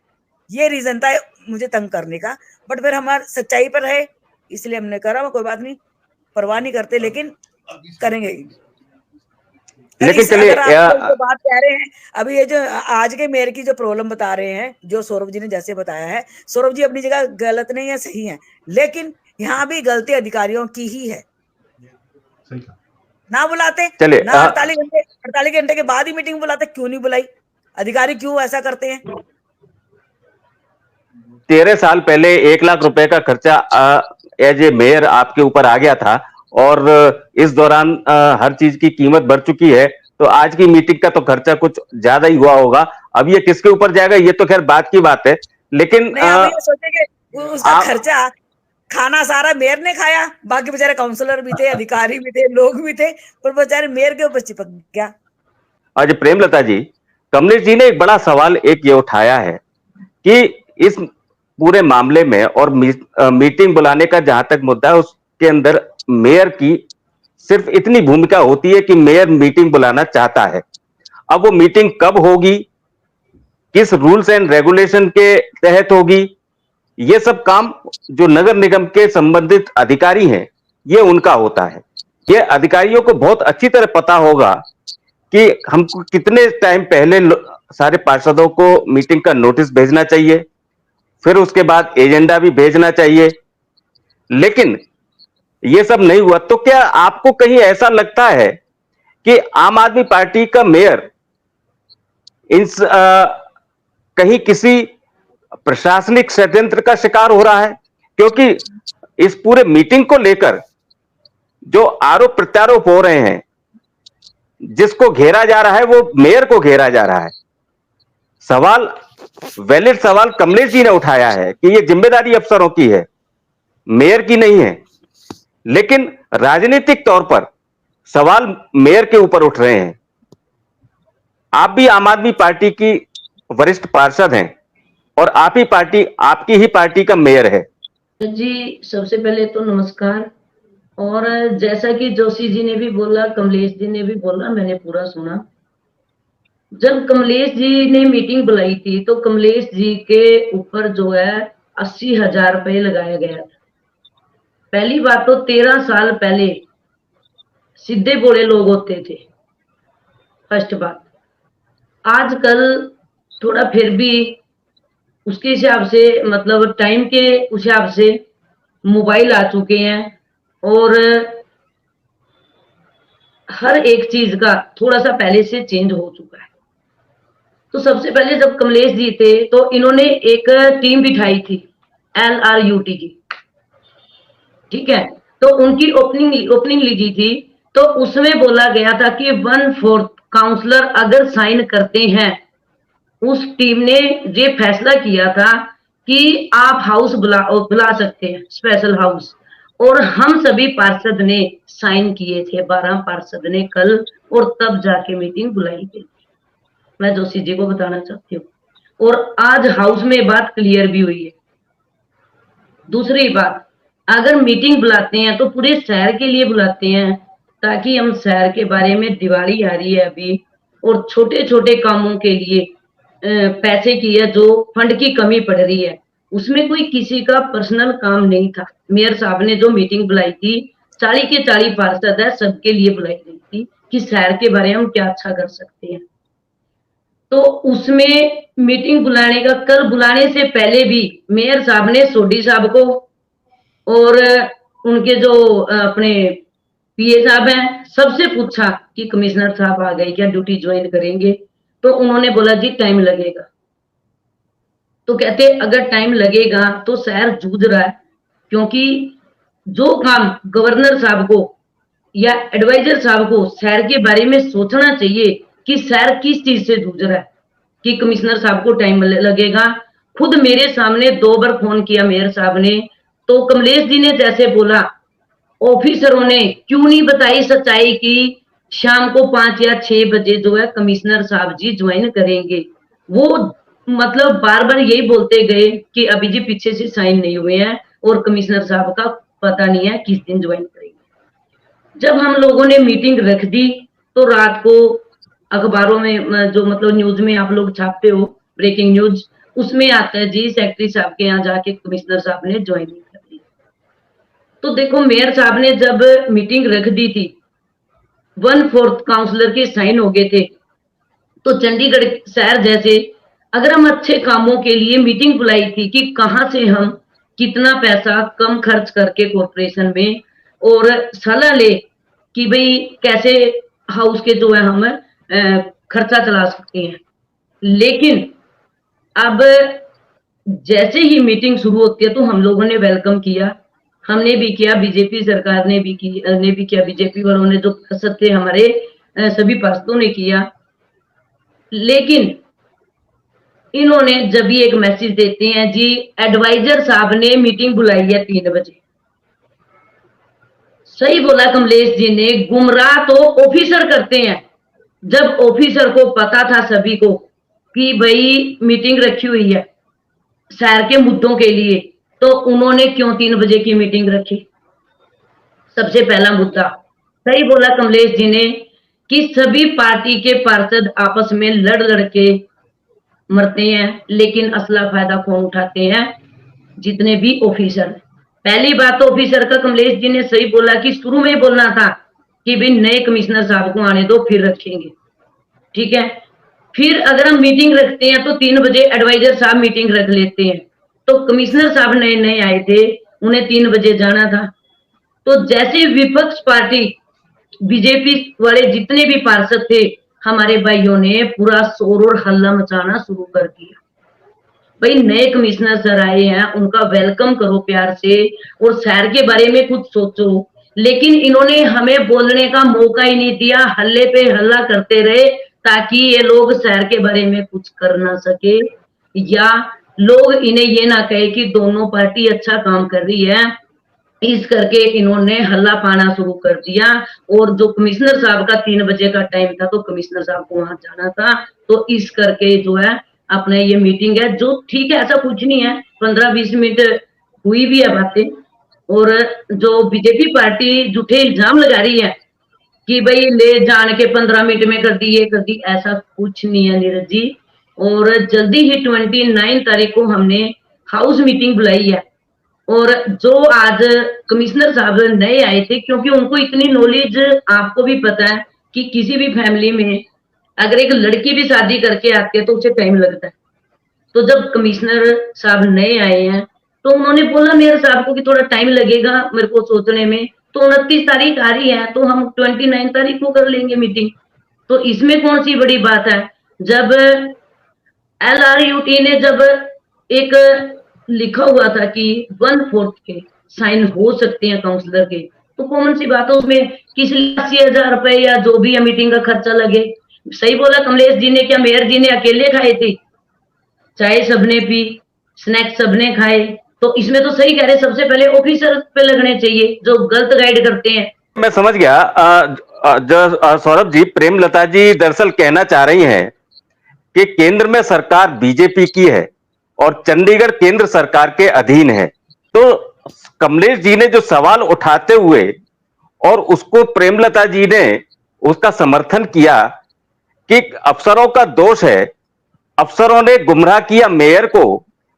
ये रीजन था मुझे तंग करने का, बट फिर हमारे सच्चाई पर रहे, इसलिए हमने करा। कोई बात नहीं, परवाह नहीं करते, लेकिन करेंगे। लेकिन चलिए, अगर आप जो बात कह रहे हैं, अभी ये जो आज के मेयर की जो प्रॉब्लम बता रहे हैं, जो सौरभ जी ने जैसे बताया है, सौरभ जी अपनी जगह गलत नहीं है, सही है, लेकिन यहाँ भी गलती अधिकारियों की ही है। ना बुलाते, चलिए, ना 48 घंटे के बाद ही मीटिंग बुलाते, क्यों नहीं बुलाई? अधिकारी क्यों ऐसा करते हैं? 13 साल पहले 1 लाख रुपए का खर्चा एज ए मेयर आपके ऊपर आ गया था, और इस दौरान हर चीज की कीमत बढ़ चुकी है, तो आज की मीटिंग का तो खर्चा कुछ ज्यादा ही हुआ होगा। अब ये किसके ऊपर जाएगा ये तो खैर बात की बात है, लेकिन नहीं, आप ये सोचे कि उसका खर्चा, खाना सारा मेयर ने खाया, बाकी बेचारे काउंसलर भी थे, अधिकारी भी थे, लोग भी थे, पर बेचारे मेयर के ऊपर चिपक गया। आज प्रेमलता जी, कमलेश जी ने एक बड़ा सवाल ये उठाया है कि इस पूरे मामले में और मीटिंग बुलाने का जहां तक मुद्दा है, उसके अंदर मेयर की सिर्फ इतनी भूमिका होती है कि मेयर मीटिंग बुलाना चाहता है। अब वो मीटिंग कब होगी, किस रूल्स एंड रेगुलेशन के तहत होगी, ये सब काम जो नगर निगम के संबंधित अधिकारी हैं, ये उनका होता है। ये अधिकारियों को बहुत अच्छी तरह पता होगा कि हमको कितने टाइम पहले सारे पार्षदों को मीटिंग का नोटिस भेजना चाहिए, फिर उसके बाद एजेंडा भी भेजना चाहिए। लेकिन ये सब नहीं हुआ, तो क्या आपको कहीं ऐसा लगता है कि आम आदमी पार्टी का मेयर कहीं किसी प्रशासनिक षड्यंत्र का शिकार हो रहा है? क्योंकि इस पूरे मीटिंग को लेकर जो आरोप प्रत्यारोप हो रहे हैं, जिसको घेरा जा रहा है वो मेयर को घेरा जा रहा है। सवाल, वैलिड सवाल कमलेश जी ने उठाया है कि ये जिम्मेदारी अफसरों की है, मेयर की नहीं है, लेकिन राजनीतिक तौर पर सवाल मेयर के ऊपर उठ रहे हैं। आप भी आम आदमी पार्टी की वरिष्ठ पार्षद हैं, और आपकी ही पार्टी का मेयर है। जी, सबसे पहले तो नमस्कार। और जैसा कि जोशी जी ने भी बोला, कमलेश जी ने भी बोला, मैंने पूरा सुना। जब कमलेश जी ने मीटिंग बुलाई थी तो कमलेश जी के ऊपर जो है 80,000 रुपए लगाया गया था। पहली बात तो 13 साल पहले सीधे बोले लोग होते थे, फर्स्ट बात। आजकल थोड़ा फिर भी उसके हिसाब से, मतलब टाइम के उस हिसाब से मोबाइल आ चुके हैं, और हर एक चीज का थोड़ा सा पहले से चेंज हो चुका है। तो सबसे पहले जब कमलेश जी थे तो इन्होंने एक टीम बिठाई थी LRUT की, ठीक है। तो उनकी ओपनिंग लीजी थी, तो उसमें बोला गया था कि 1/4 काउंसलर अगर साइन करते हैं, उस टीम ने ये फैसला किया था कि आप हाउस बुला सकते हैं, स्पेशल हाउस। और हम सभी पार्षद ने साइन किए थे, 12 पार्षद ने कल, और तब जाके मीटिंग बुलाई गई। मैं जोशी जी को बताना चाहती हूँ, और आज हाउस में बात क्लियर भी हुई है। दूसरी बात, अगर मीटिंग बुलाते हैं तो पूरे शहर के लिए बुलाते हैं, ताकि हम शहर के बारे में, दिवाली आ रही है अभी, और छोटे छोटे कामों के लिए पैसे की है जो फंड की कमी पड़ रही है, उसमें कोई किसी का पर्सनल काम नहीं था। मेयर साहब ने जो मीटिंग बुलाई थी, 40 के 40 पार्षद है, सबके लिए बुलाई गई थी कि शहर के बारे में हम क्या अच्छा कर सकते हैं। तो उसमें मीटिंग बुलाने का, कल बुलाने से पहले भी मेयर साहब ने सोडी साहब को और उनके जो अपने पीए साहब हैं, सबसे पूछा कि कमिश्नर साहब आ गए क्या, ड्यूटी ज्वाइन करेंगे? तो उन्होंने बोला जी टाइम लगेगा। तो कहते अगर टाइम लगेगा तो शहर जूझ रहा है, क्योंकि जो काम गवर्नर साहब को या एडवाइजर साहब को शहर के बारे में सोचना चाहिए कि शहर किस चीज से जूझ रहा है, कि कमिश्नर साहब को टाइम लगेगा। खुद मेरे सामने 2 बार फोन किया मेयर साहब ने, तो कमलेश जी ने जैसे बोला, ऑफिसरों ने क्यों नहीं बताई सच्चाई कि शाम को 5 या 6 बजे जो है कमिश्नर साहब जी ज्वाइन करेंगे। वो मतलब बार बार यही बोलते गए कि अभी जी पीछे से साइन नहीं हुए हैं और कमिश्नर साहब का पता नहीं है किस दिन ज्वाइन करेंगे। जब हम लोगों ने मीटिंग रख दी तो रात को अखबारों में, जो मतलब न्यूज में आप लोग छापते हो, ब्रेकिंग न्यूज, उसमें आता है जी सेक्रेटरी साहब के यहाँ जाके कमिश्नर साहब ने ज्वाइनिंग कर दी। तो देखो मेयर साहब ने जब मीटिंग रख दी थी, 1/4 काउंसलर के साइन हो गए थे, तो चंडीगढ़ शहर जैसे, अगर हम अच्छे कामों के लिए मीटिंग बुलाई थी कि कहां से हम कितना पैसा कम खर्च करके कॉर्पोरेशन में, और सलाह ले कि भाई कैसे हाउस के जो है हम खर्चा चला सकते हैं। लेकिन अब जैसे ही मीटिंग शुरू होती है तो हम लोगों ने वेलकम किया, हमने भी किया, बीजेपी सरकार ने भी किया, बीजेपी वालों ने जो पार्षद थे हमारे, सभी पार्षदों ने किया। लेकिन इन्होंने जब भी एक मैसेज देते हैं जी एडवाइजर साहब ने मीटिंग बुलाई है 3 बजे, सही बोला कमलेश जी ने, गुमराह तो ऑफिसर करते हैं। जब ऑफिसर को पता था सभी को कि भाई मीटिंग रखी हुई है शहर के मुद्दों के लिए, तो उन्होंने क्यों 3 बजे की मीटिंग रखी? सबसे पहला मुद्दा, सही बोला कमलेश जी ने कि सभी पार्टी के पार्षद आपस में लड़ लड़ के मरते हैं, लेकिन असला फायदा कौन उठाते हैं? जितने भी ऑफिसर। पहली बात तो ऑफिसर का कमलेश जी ने सही बोला कि शुरू में ही बोलना था कि भाई नए कमिश्नर साहब को आने दो फिर रखेंगे, ठीक है। फिर अगर हम मीटिंग रखते हैं तो 3 बजे एडवाइजर साहब मीटिंग रख लेते हैं, तो कमिश्नर साहब नए नए आए थे, उन्हें 3 बजे जाना था। तो जैसे विपक्ष पार्टी बीजेपी वाले जितने भी पार्षद थे, हमारे भाइयों ने पूरा शोर और हल्ला मचाना शुरू कर दिया। भाई नए कमिश्नर सर आए हैं, उनका वेलकम करो प्यार से और शहर के बारे में कुछ सोचो। लेकिन इन्होंने हमें बोलने का मौका ही नहीं दिया, हल्ले पे हल्ला करते रहे ताकि ये लोग शहर के बारे में कुछ कर ना सके, या लोग इन्हें ये ना कहे कि दोनों पार्टी अच्छा काम कर रही है। इस करके इन्होंने हल्ला पाना शुरू कर दिया। और जो कमिश्नर साहब का 3 बजे का टाइम था, तो कमिश्नर साहब को वहां जाना था, तो इस करके जो है अपने ये मीटिंग है, जो ठीक है, ऐसा कुछ नहीं है, 15-20 मिनट हुई भी है बातें। और जो बीजेपी पार्टी झूठे इल्जाम लगा रही है कि भाई ले जान के 15 मिनट में कर दी, ये कर दी, ऐसा कुछ नहीं है नीरज जी। और जल्दी ही 29 तारीख को हमने हाउस मीटिंग बुलाई है। और जो आज कमिश्नर साहब नए आए थे, क्योंकि उनको इतनी नॉलेज, आपको भी पता है कि किसी भी फैमिली में अगर एक लड़की भी शादी करके आती है तो उसे टाइम लगता है। तो जब कमिश्नर साहब नए आए हैं तो उन्होंने बोला मेरे साहब को कि थोड़ा टाइम लगेगा मेरे को सोचने में, तो 29 तारीख आ रही है तो हम 29 तारीख को कर लेंगे मीटिंग। तो इसमें कौन सी बड़ी बात है? जब LRUT ने जब एक लिखा हुआ था कि 1/4 के साइन हो सकते हैं काउंसलर के, तो कॉमन सी बात है उसमें किस 80,000 रुपए या जो भी मीटिंग का खर्चा लगे। सही बोला कमलेश जी ने, क्या मेयर जी ने अकेले खाए थे? चाय सबने पी, स्नैक्स सबने खाए, तो इसमें तो सही कह रहे, सबसे पहले ऑफिसर पे लगने चाहिए जो गलत गाइड करते हैं। मैं समझ गया। जो सौरभ जी, प्रेमलता जी दरअसल कहना चाह रही हैं कि केंद्र में सरकार बीजेपी की है और चंडीगढ़ केंद्र सरकार के अधीन है। तो कमलेश जी ने जो सवाल उठाते हुए और उसको प्रेमलता जी ने उसका समर्थन किया कि अफसरों का दोष है, अफसरों ने गुमराह किया मेयर को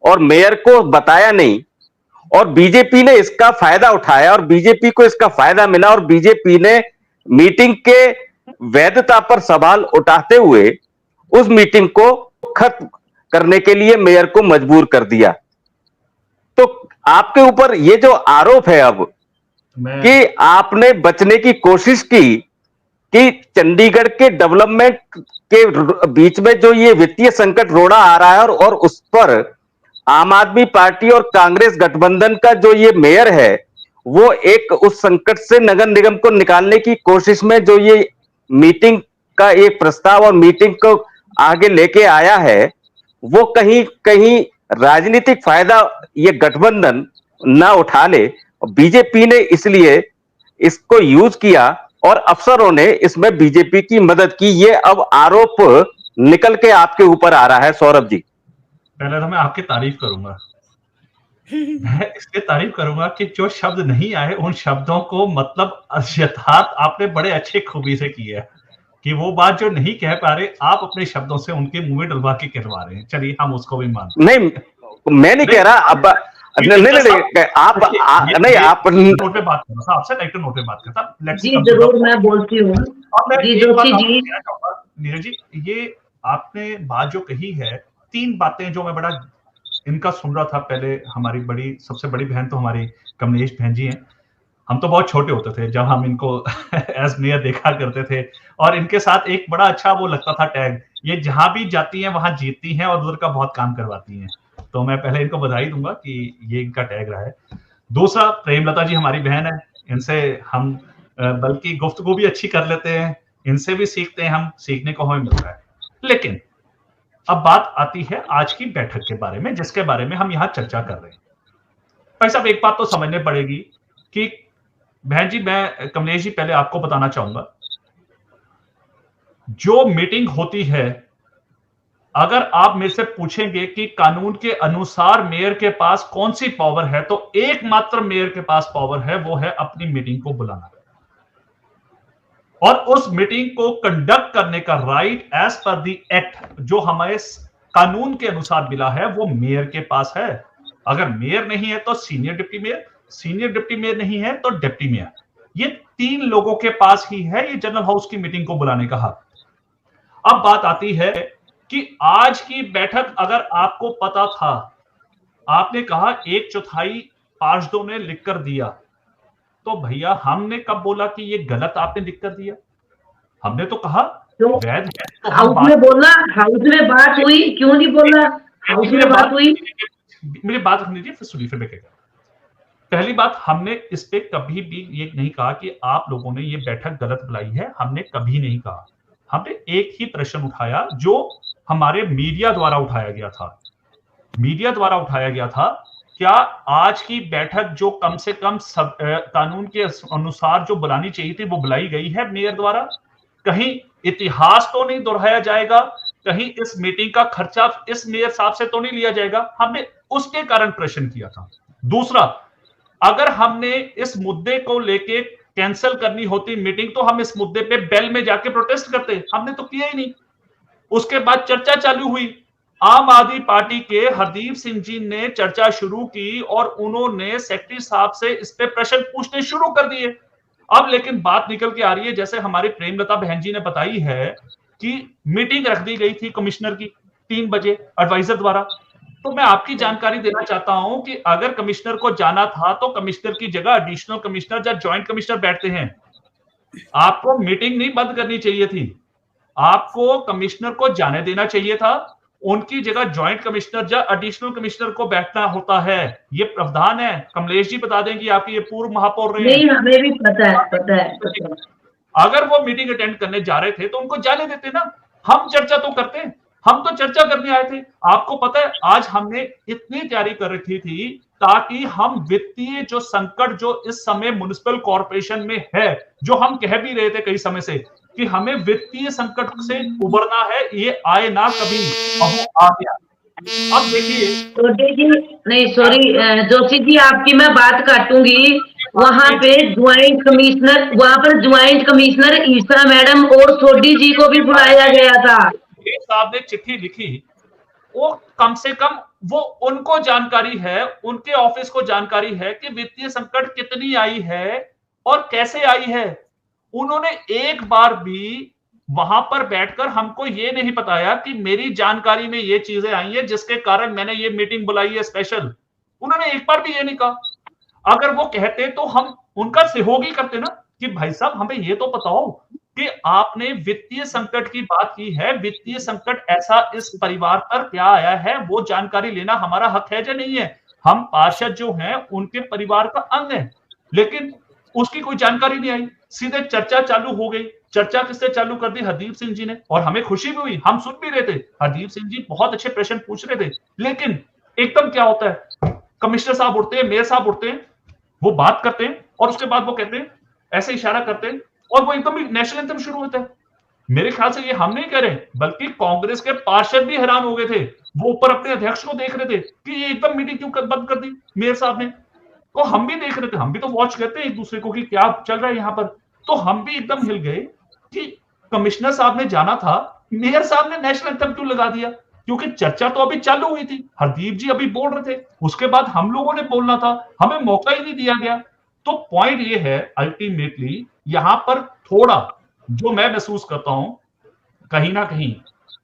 और मेयर को बताया नहीं, और बीजेपी ने इसका फायदा उठाया और बीजेपी को इसका फायदा मिला और बीजेपी ने मीटिंग के वैधता पर सवाल उठाते हुए उस मीटिंग को खत्म करने के लिए मेयर को मजबूर कर दिया। तो आपके ऊपर ये जो आरोप है अब कि आपने बचने की कोशिश की कि चंडीगढ़ के डेवलपमेंट के बीच में जो ये वित्तीय संकट रोड़ा आ रहा है और उस पर आम आदमी पार्टी और कांग्रेस गठबंधन का जो ये मेयर है वो एक उस संकट से नगर निगम को निकालने की कोशिश में जो ये मीटिंग का एक प्रस्ताव और मीटिंग को आगे लेके आया है, वो कहीं कहीं राजनीतिक फायदा ये गठबंधन ना उठा ले। बीजेपी ने इसलिए इसको यूज किया और अफसरों ने इसमें बीजेपी की मदद की। ये अब आरोप निकल के आपके ऊपर आ रहा है। सौरभ जी, पहले तो मैं आपकी तारीफ करूंगा। मैं इसलिए तारीफ करूंगा कि जो शब्द नहीं आए उन शब्दों को मतलब यथार्थ आपने बड़े अच्छे खूबी से किया है कि वो बात जो नहीं कह पा रहे आप अपने शब्दों से उनके मुंह में डलवा के कहवा रहे हैं। चलिए हम उसको भी मानते हैं। नहीं, मैं नहीं कह रहा अब नहीं आप नहीं आप नोट पे बात करना था आपसे, डायरेक्टर नोट पे बात करता। जी जरूर मैं बोलती हूँ जी जोशी जी। नीरज जी, ये आपने बात जो कही है, 3 बातें जो मैं बड़ा इनका सुन रहा था। पहले हमारी बड़ी सबसे बड़ी बहन तो हमारी कमलेश बहन जी हैं। हम तो बहुत छोटे होते थे जब हम इनको एज मेयर देखा करते थे और इनके साथ एक बड़ा अच्छा वो लगता था टैग, ये जहां भी जाती हैं वहां जीतती हैं और उधर का बहुत काम करवाती हैं। तो मैं पहले इनको बधाई दूंगा कि ये इनका टैग रहा है। दूसरा, प्रेमलता जी हमारी बहन है, इनसे हम बल्कि गुफ्तगू भी अच्छी कर लेते हैं, इनसे भी सीखते हैं, हम सीखने को हमें मिलता है। लेकिन अब बात आती है आज की बैठक के बारे में, जिसके बारे में हम यहां चर्चा कर रहे हैं। भाई साहब, एक बात तो समझने पड़ेगी कि बहन जी, मैं कमलेश जी पहले आपको बताना चाहूंगा, जो मीटिंग होती है, अगर आप मेरे से पूछेंगे कि कानून के अनुसार मेयर के पास कौन सी पावर है, तो एकमात्र मेयर के पास पावर है, वो है अपनी मीटिंग को बुलाना और उस मीटिंग को कंडक्ट करने का right as per the act जो हमारे कानून के अनुसार मिला है, वो मेयर के पास है। अगर मेयर नहीं है तो senior deputy mayor, senior deputy mayor नहीं है तो डिप्टी मेयर। ये 3 लोगों के पास ही है ये जनरल हाउस की मीटिंग को बुलाने का हक। अब बात आती है कि आज की बैठक अगर आपको पता था, आपने कहा 1/4 पार्षदों ने लिख कर दिया, तो भैया हमने कब बोला कि ये गलत आपने लिख कर दिया? हमने तो कहा वैध है तो हाउस में बोला, हाउस में बात हुई, क्यों नहीं बोला? हाउस में बात हुई, मेरी बात सुन लीजिए, फिर सुनिए, फिर मैं कहूंगा। पहली बात, हमने इस पे कभी भी ये नहीं कहा कि आप लोगों ने ये बैठक गलत बुलाई है, हमने कभी नहीं कहा। हमने एक ही प्रश्न उठाया जो हमारे मीडिया द्वारा उठाया गया था। मीडिया द्वारा उठाया गया था, क्या आज की बैठक जो कम से कम कानून के अनुसार जो बुलानी चाहिए थी वो बुलाई गई है मेयर द्वारा? कहीं इतिहास तो नहीं दोहराया जाएगा? कहीं इस मीटिंग का खर्चा इस मेयर साहब से तो नहीं लिया जाएगा? हमने उसके कारण प्रश्न किया था। दूसरा, अगर हमने इस मुद्दे को लेके कैंसिल करनी होती मीटिंग, तो हम इस मुद्दे पे बेल में जाके प्रोटेस्ट करते। हमने तो किया ही नहीं। उसके बाद चर्चा चालू हुई, आम आदमी पार्टी के हरदीप सिंह जी ने चर्चा शुरू की और उन्होंने सेक्रेटरी साहब से इस पे प्रश्न पूछने शुरू कर दिए। अब लेकिन बात निकल के आ रही है, जैसे हमारी प्रेमलता बहन जी ने बताई है कि मीटिंग रख दी गई थी कमिश्नर की 3 बजे एडवाइजर द्वारा। तो मैं आपकी जानकारी देना चाहता हूं कि अगर कमिश्नर को जाना था तो कमिश्नर की जगह एडिशनल कमिश्नर या ज्वाइंट कमिश्नर बैठते हैं। आपको मीटिंग नहीं बंद करनी चाहिए थी, आपको कमिश्नर को जाने देना चाहिए था। उनकी जगह ज्वाइंट कमिश्नर या एडिशनल कमिश्नर को बैठना होता है, ये प्रावधान है। कमलेश जी बता देंगे, आपकी ये पूर्व महापौर रहे हैं। नहीं, हमें भी पता है। अगर वो मीटिंग अटेंड करने जा रहे थे तो उनको जाने देते ना, हम चर्चा तो करते। हम तो चर्चा करने आए थे। आपको पता है आज हमने इतनी तैयारी कर रखी थी ताकि हम वित्तीय जो संकट जो इस समय म्युनिसिपल कॉर्पोरेशन में है, जो हम कह भी रहे थे कई समय से कि हमें वित्तीय संकट से उबरना है, ये आए ना कभी, अब वो आ गया। अब देखिए नहीं सॉरी जोशी जी, आपकी मैं बात काटूंगी। वहां पे ज्वाइंट कमिश्नर ईसा मैडम और सोडी जी को भी बुलाया गया था। साहब ने चिट्ठी लिखी, वो कम से कम वो उनको जानकारी है, उनके ऑफिस को जानकारी है कि वित्तीय संकट कितनी आई है और कैसे आई है। उन्होंने एक बार भी वहां पर बैठकर हमको ये नहीं बताया कि मेरी जानकारी में ये चीजें आई है जिसके कारण मैंने ये मीटिंग बुलाई है स्पेशल। उन्होंने एक बार भी ये नहीं कहा। अगर वो कहते तो हम उनका सहयोग ही करते ना कि भाई साहब हमें ये तो बताओ कि आपने वित्तीय संकट की बात की है, वित्तीय संकट ऐसा इस परिवार पर क्या आया है, वो जानकारी लेना हमारा हक है या नहीं है। हम पार्षद जो हैं उनके परिवार का अंग है, लेकिन उसकी कोई जानकारी नहीं आई। सीधे चर्चा चालू हो गई। चर्चा किससे चालू कर दी? हरदीप सिंह जी ने। और हमें खुशी भी हुई, हम सुन भी रहे थे, हरदीप सिंह जी बहुत अच्छे प्रश्न पूछ रहे थे। लेकिन एकदम क्या होता है, कमिश्नर साहब उठते हैं, मेयर साहब उठते हैं, वो बात करते हैं और उसके बाद वो कहते हैं, ऐसे इशारा करते हैं और वो एकदम नेशनल एंथम शुरू होता है। मेरे ख्याल से ये हम नहीं कह रहे, बल्कि कांग्रेस के पार्षद भी हैरान हो गए थे। वो ऊपर अपने अध्यक्ष को देख रहे थे कि ये एकदम मीटिंग क्यों बंद कर दी मेयर साहब ने। तो हम भी देख रहे थे, हम भी तो वॉच करते हैं एक दूसरे को कि क्या चल रहा है यहाँ पर। तो हम भी एकदम हिल गए कि कमिश्नर साहब ने जाना था, मेयर साहब ने नेशनल एंथम क्यों लगा दिया? क्योंकि चर्चा तो अभी चालू हुई थी, हरदीप जी अभी बोल रहे थे, उसके बाद हम लोगों ने बोलना था, हमें मौका ही नहीं दिया गया। तो पॉइंट ये है अल्टीमेटली यहां पर थोड़ा जो मैं महसूस करता हूं, कहीं ना कहीं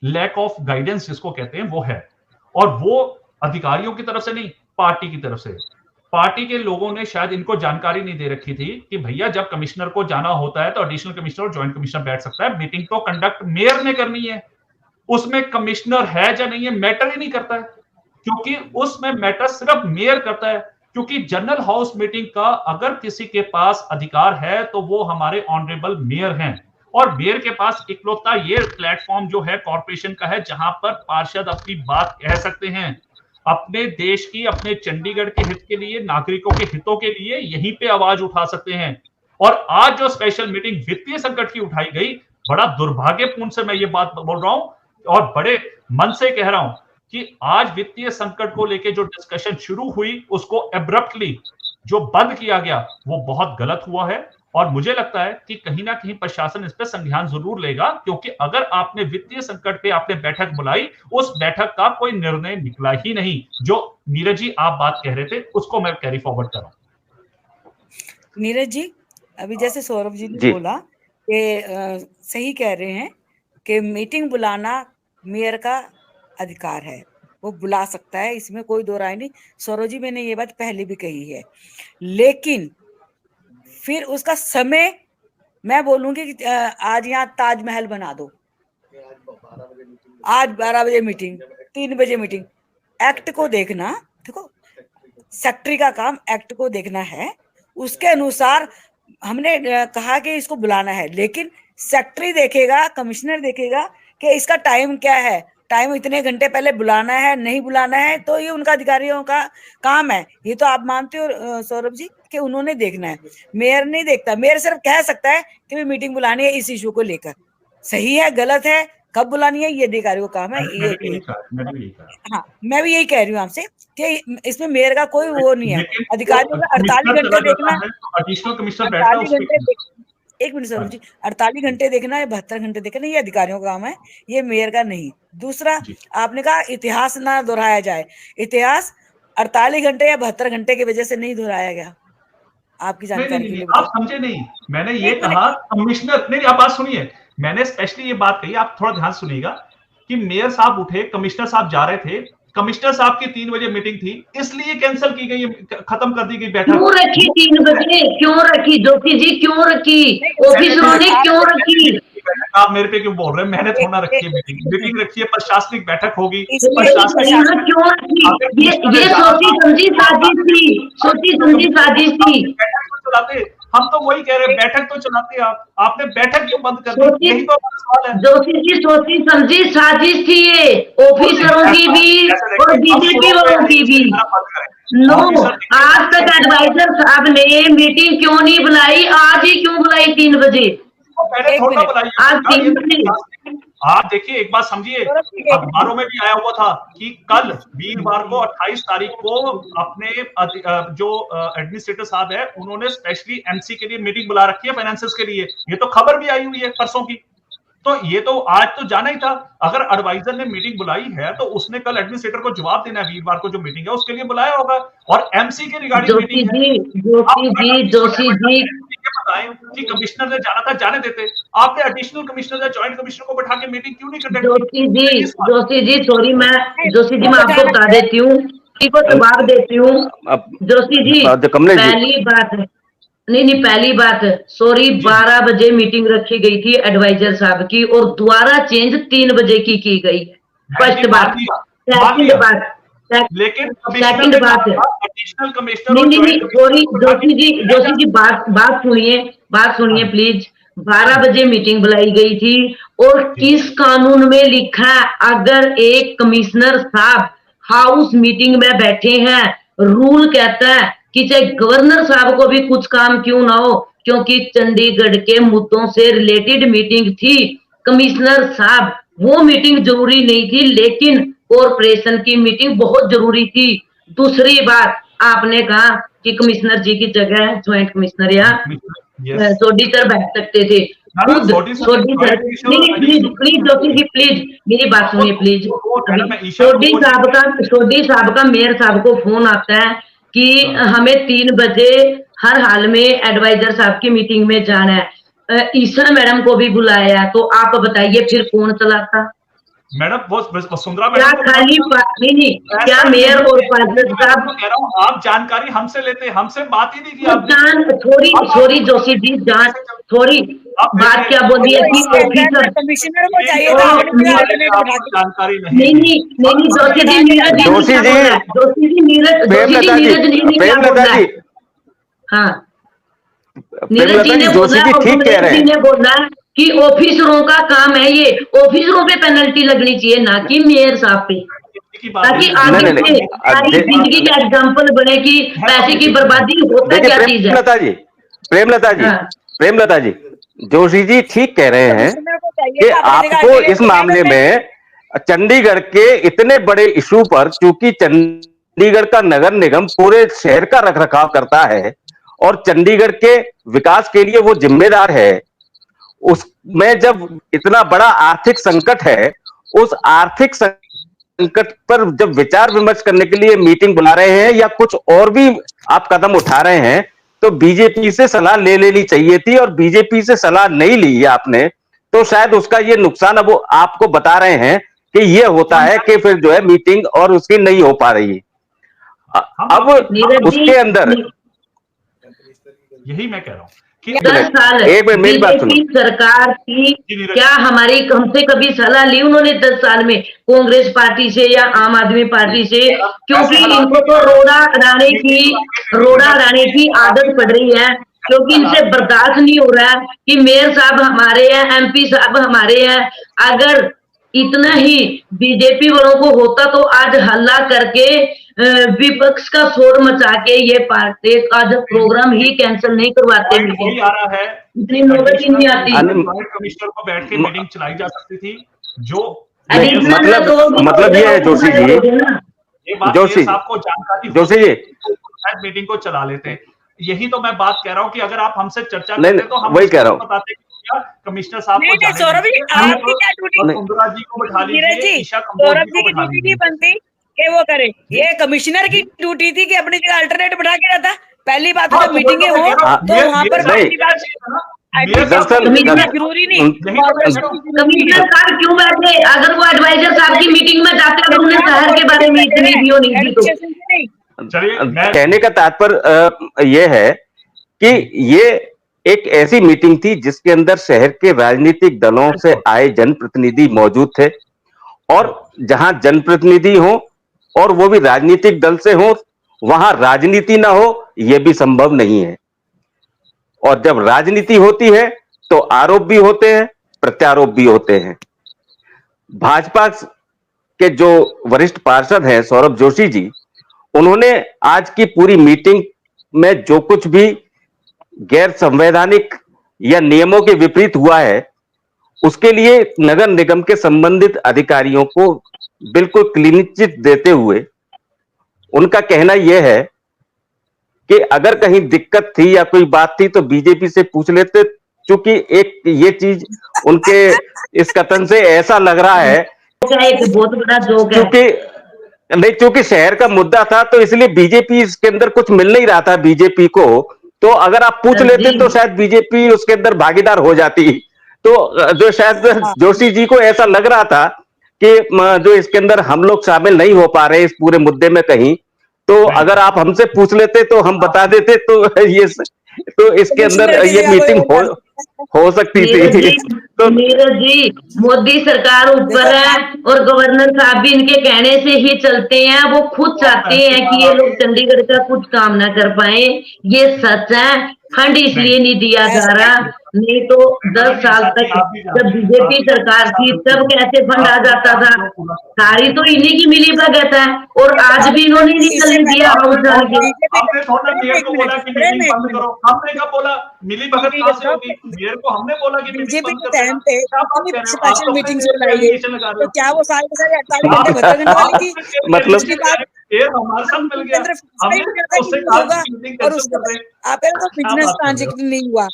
लैक ऑफ गाइडेंस जिसको कहते हैं वो है, और वो अधिकारियों की तरफ से नहीं, पार्टी की तरफ से। पार्टी के लोगों ने शायद इनको जानकारी नहीं दे रखी थी कि भैया जब कमिश्नर को जाना होता है तो एडिशनल कमिश्नर और ज्वाइंट कमिश्नर बैठ सकता है, मीटिंग तो कंडक्ट मेयर ने करनी है, उसमें कमिश्नर है या नहीं है मैटर ही नहीं करता है, क्योंकि उसमें मैटर सिर्फ मेयर करता है। क्योंकि जनरल हाउस मीटिंग का अगर किसी के पास अधिकार है तो वो हमारे ऑनरेबल मेयर हैं, और मेयर के पास इकलौता ये प्लेटफॉर्म जो है कॉर्पोरेशन का है जहां पर पार्षद अपनी बात कह सकते हैं, अपने देश की, अपने चंडीगढ़ के हित के लिए, नागरिकों के हितों के लिए यहीं पे आवाज उठा सकते हैं। और आज जो स्पेशल मीटिंग वित्तीय संकट की उठाई गई, बड़ा दुर्भाग्यपूर्ण से मैं ये बात बोल रहा हूं और बड़े मन से कह रहा हूं कि आज वित्तीय संकट को लेकर जो डिस्कशन शुरू हुई उसको एब्रप्टली जो बंद किया गया वो बहुत गलत हुआ है। और मुझे लगता है कि कहीं ना कहीं प्रशासन इस पर संज्ञान जरूर लेगा, क्योंकि अगर आपने वित्तीय संकट पे आपने बैठक बुलाई, उस बैठक का कोई निर्णय निकला ही नहीं। जो नीरज जी आप बात कह रहे थे उसको मैं कैरी फॉरवर्ड कर रहा हूं। नीरज जी, अभी जैसे सौरभ जी ने बोला कि सही कह रहे हैं कि मीटिंग बुलाना मेयर का अधिकार है, वो बुला सकता है, इसमें कोई दो राय नहीं। सौरभ जी मैंने ये बात पहले भी कही है, लेकिन फिर उसका समय मैं बोलूंगी कि आज यहाँ ताजमहल बना दो, आज 12 बजे मीटिंग, 3 बजे मीटिंग। एक्ट को देखना, देखो सेक्रेटरी का काम एक्ट को देखना है, उसके अनुसार हमने कहा कि इसको बुलाना है, लेकिन सेक्रेटरी देखेगा, कमिश्नर देखेगा कि इसका टाइम क्या है, टाइम इतने घंटे पहले बुलाना है नहीं बुलाना है, तो ये उनका अधिकारियों का काम है। ये तो आप मानते हो सौरभ जी कि उन्होंने देखना है, मेयर नहीं देखता। मेयर सिर्फ कह सकता है कि भी मीटिंग बुलानी है इस इशू को लेकर, सही है गलत है कब बुलानी है ये अधिकारियों का काम है। हाँ, मैं भी यही कह रही हूँ आपसे कि इसमें मेयर का कोई वो नहीं है। अधिकारियों का 48 घंटे देखना, 48 घंटे, एक मिनट सौरभ जी, 48 घंटे देखना या 72 घंटे देखना ये अधिकारियों का काम है, ये मेयर का नहीं। दूसरा, आपने कहा इतिहास ना दोहराया जाए, इतिहास 48 घंटे या 72 घंटे की वजह से नहीं दोहराया गया, आपकी जानकारी के लिए। आप समझे नहीं, मैंने ये कहा कमिश्नर, नहीं आप बात सुनिए, मैंने स्पेशली ये बात कही, आप थोड़ा ध्यान सुनिएगा कि मेयर साहब उठे, कमिश्नर साहब जा रहे थे, कमिश्नर साहब की 3 बजे मीटिंग थी, इसलिए कैंसिल की गई, खत्म कर दी गई बैठक। क्यों रखी 3 बजे, क्यों रखी जोशी जी, क्यों रखी, ऑफिसरों ने क्यों रखी? आप मेरे पे क्यों बोल रहे हैं? मैंने थोड़ा रखी है मीटिंग रखी है, प्रशासनिक बैठक होगी, प्रशासनिक क्यों रखी? ये सोची समझी साजिश थी, सोची समझी साजिश थी। हम तो वही कह रहे हैं, बैठक तो चलाते आप, आपने बैठक क्यों बंद कर दी? यही तो सवाल है। जोशी जी सोची समझी साजिश थी ये, ऑफिसरों की भी और बीजेपी वालों की भी। नो, ऑफिसर आज तक एडवाइजर साहब ने मीटिंग क्यों नहीं बुलाई? आज ही क्यों बुलाई 3 बजे? पहले एक थोड़ा मिनट। बुलाइए। आज यार, 3 बजे। आप देखिए, एक बात समझिए, सौरभ जी, एक अखबारों में भी आया हुआ था कि कल वीरवार को 28 तारीख को अपने जो एडमिनिस्ट्रेटर साहब है, उन्होंने स्पेशली एमसी के लिए मीटिंग बुला रखी है, फाइनेंसेस के लिए। ये तो खबर भी आई हुई है परसों की। तो ये तो आज तो जाना ही था। अगर एडवाइजर ने मीटिंग बुलाई है तो उसने कल एडमिनिस्ट्रेटर को जवाब देना है। वीरवार को जो मीटिंग है उसके लिए बुलाया होगा, और एमसी के रिगार्डिंग जोशी मीटिंग है। जी, जोशी जी, बताएं कि कमिश्नर ने जाना था, जाने देते। आपने एडिशनल कमिश्नर या जॉइंट कमिश्नर को बैठा के मीटिंग क्यों नहीं कंडक्ट की? जोशी जी, सॉरी, जोशी जी, वो मैं आपको बताना बता है। देती हूँ, को जवाब देती हूँ। अब जोशी जी, कमलेश जी, पहली बात है, नहीं, पहली बात, सॉरी, 12 बजे मीटिंग रखी गई थी एडवाइजर साहब की, और दोबारा चेंज 3 बजे की गई है। फर्स्ट बात। सेकंड बात, लेकिन सेकंड बात, एडिशनल कमिश्नर और नहीं, joint sorry commissioner Joshi ji, बात सुनिए प्लीज। 12 बजे मीटिंग बुलाई गई थी, और किस कानून में लिखा है, अगर एक कमिश्नर साहब हाउस मीटिंग में बैठे हैं, रूल कहता है कि चाहे गवर्नर साहब को भी कुछ काम क्यों ना हो, क्योंकि चंडीगढ़ के मुद्दों से रिलेटेड मीटिंग थी, कमिश्नर साहब, वो मीटिंग जरूरी नहीं थी, लेकिन कॉरपोरेशन की मीटिंग बहुत जरूरी थी। दूसरी बात, आपने कहा कि कमिश्नर जी की जगह ज्वाइंट कमिश्नर या सोडी सर बैठ सकते थे। खुद सोडी सर, नहीं, प्लीज जोशी जी, प्लीज मेरी बात सुनिए प्लीज। सोडी साहब का मेयर साहब को फोन आता है कि हमें 3 बजे हर हाल में एडवाइजर साहब की मीटिंग में जाना है। ईशा मैडम को भी बुलाया है, तो आप बताइए फिर कौन चलाता? मैडम, वो वसुंधरा क्या मैडम खाली नहीं, क्या मेयर और पार्षद साहब? कह रहा हूँ, आप जानकारी हमसे लेते, हमसे बात ही नहीं की आपने। थोड़ी जोशी जी, थोड़ी बात क्या बोली है कि ऑफिसर, कमिश्नर को चाहिए था, अपनी जगह अल्टरनेट बिठा के। जानकारी नहीं, जोशी जी, नीरज जी जोशी क्या जी, बोल रहा है? जोशी जी, नीरज जी क्या बोल रहा है? हाँ, नीरज जी ने जोशी बोला, जी और ठीक कह रहे कमलेश जी हैं। ने बोला कि ऑफिसरों का काम है ये, ऑफिसरों पे पेनल्टी लगनी चाहिए, ना कि मेयर साहब पे, ताकि आगे से सारी जिंदगी का एग्जाम्पल बने कि पैसे की बर्बादी होता देखिए क्या चीज है। प्रेमलता जी, हाँ, प्रेमलता जी, जोशी जी ठीक कह रहे हैं कमिश्नर को चाहिए कि था, अपनी जगह आपको अल्टरनेट इस बिठा मामले देते। में चंडीगढ़ के इतने बड़े इशू पर, चूंकि चंडीगढ़ का नगर निगम पूरे शहर का रखरखाव करता है और चंडीगढ़ के विकास के लिए वो जिम्मेदार है, उसमें जब इतना बड़ा आर्थिक संकट है, उस आर्थिक संकट पर जब विचार विमर्श करने के लिए मीटिंग बुला रहे हैं या कुछ और भी आप कदम उठा रहे हैं, तो बीजेपी से सलाह ले लेनी चाहिए थी, और बीजेपी से सलाह नहीं ली है आपने, तो शायद उसका ये नुकसान अब वो आपको बता रहे हैं कि ये होता है कि फिर जो है मीटिंग और उसकी नहीं हो पा रही। अब उसके अंदर यही मैं कह रहा हूँ कि 10 साल बीजेपी सरकार की क्या हमसे कभी सलाह ली उन्होंने? 10 साल में कांग्रेस पार्टी से या आम आदमी पार्टी से? क्योंकि इनको तो रोड़ा राणे की आदत पड़ रही है, क्योंकि इनसे बर्दाश्त नहीं हो रहा है कि मेयर साहब हमारे हैं, एमपी साहब हमारे हैं। अगर इतना ही बीजेपी वालों को होता तो आज हल्ला करके विपक्ष का शोर मचा के ये पार्टी आज प्रोग्राम ही कैंसिल नहीं करवाते। वही आ रहा है, इतनी नौबत ही नहीं आती। कमिश्नर को बैठ के मीटिंग चलाई जा सकती थी, जो मतलब ये है जोशी जी, ये बात जोशी साहब को जानकारी जोशी जी मीटिंग को चला लेते। यही तो मैं बात कह रहा हूँ कि अगर आप हमसे चर्चा नहीं, करते तो हम वही कह रहा हूँ, बताते कमिश्नर साहब को नहीं, सौरभ जी, आपकी क्या ड्यूटी? वसुंधरा जी को बैठा लीजिए, सौरभ जी की ड्यूटी नहीं बनती कि वो करे, ये कमिश्नर की ड्यूटी थी कि अपनी जगह अल्टरनेट बढ़ा के रहता। पहली बात तो जब मीटिंगें हो तो वहां पर पहली बात जरूरी नहीं, कमिश्नर साहब क्यों बैठे? अगर वो एडवाइजर साहब की मीटिंग में जाते अगर उन्हें शहर के बारे में इतनी भी नहीं दी तो कहने का तात्पर्य यह है कि ये एक ऐसी मीटिंग थी जिसके अंदर शहर के राजनीतिक दलों से आए जनप्रतिनिधि मौजूद थे, और जहां जनप्रतिनिधि हो और वो भी राजनीतिक दल से हो, वहां राजनीति ना हो यह भी संभव नहीं है। और जब राजनीति होती है तो आरोप भी होते हैं, प्रत्यारोप भी होते हैं। भाजपा के जो वरिष्ठ पार्षद हैं सौरभ जोशी जी, उन्होंने आज की पूरी मीटिंग में जो कुछ भी गैर संवैधानिक या नियमों के विपरीत हुआ है, उसके लिए नगर निगम के संबंधित अधिकारियों को बिल्कुल क्लीन चिट देते हुए उनका कहना यह है कि अगर कहीं दिक्कत थी या कोई बात थी तो बीजेपी से पूछ लेते, क्योंकि एक ये चीज उनके इस कथन से ऐसा लग रहा है एक बहुत बड़ा जोक है, क्योंकि शहर का मुद्दा था तो इसलिए बीजेपी इसके अंदर कुछ मिल नहीं रहा था बीजेपी को, तो अगर आप पूछ लेते तो शायद बीजेपी उसके अंदर भागीदार हो जाती। तो जो शायद जोशी जी को ऐसा लग रहा था कि जो इसके अंदर हम लोग शामिल नहीं हो पा रहे इस पूरे मुद्दे में कहीं, तो अगर आप हमसे पूछ लेते तो हम बता देते, तो इसके अंदर ये मीटिंग हो सकती थी। तो नीरज जी, मोदी सरकार ऊपर है और गवर्नर साहब भी इनके कहने से ही चलते हैं। वो खुद चाहते हैं कि ये लोग चंडीगढ़ का कुछ काम ना कर पाए, ये सच है। फंड इसलिए नहीं दिया जा रहा, नहीं तो 10 साल तक जब बीजेपी सरकार थी तब कैसे फंड आ जाता था। सारी तो इन्हीं की मिली भगत है और आज भी इन्होंने निकलने दिया। आपने थोड़ा मेयर को बोला कि मीटिंग बंद करो, हमने कब बोला? मिली भगत कहां से होगी? मेयर को हमने बोला कि मीटिंग बंद कर देना। क्या बात कर रहे हो? आप तो मीटिंग तो क्या वो सारे 48 घंटे वाली थी? मतलब हमारे साथ मिल गया, हमने उससे कहा कि मीटिंग कैंसिल कर दे। आप तो बिजनेस ट्रांजैक्शन नहीं हुआ।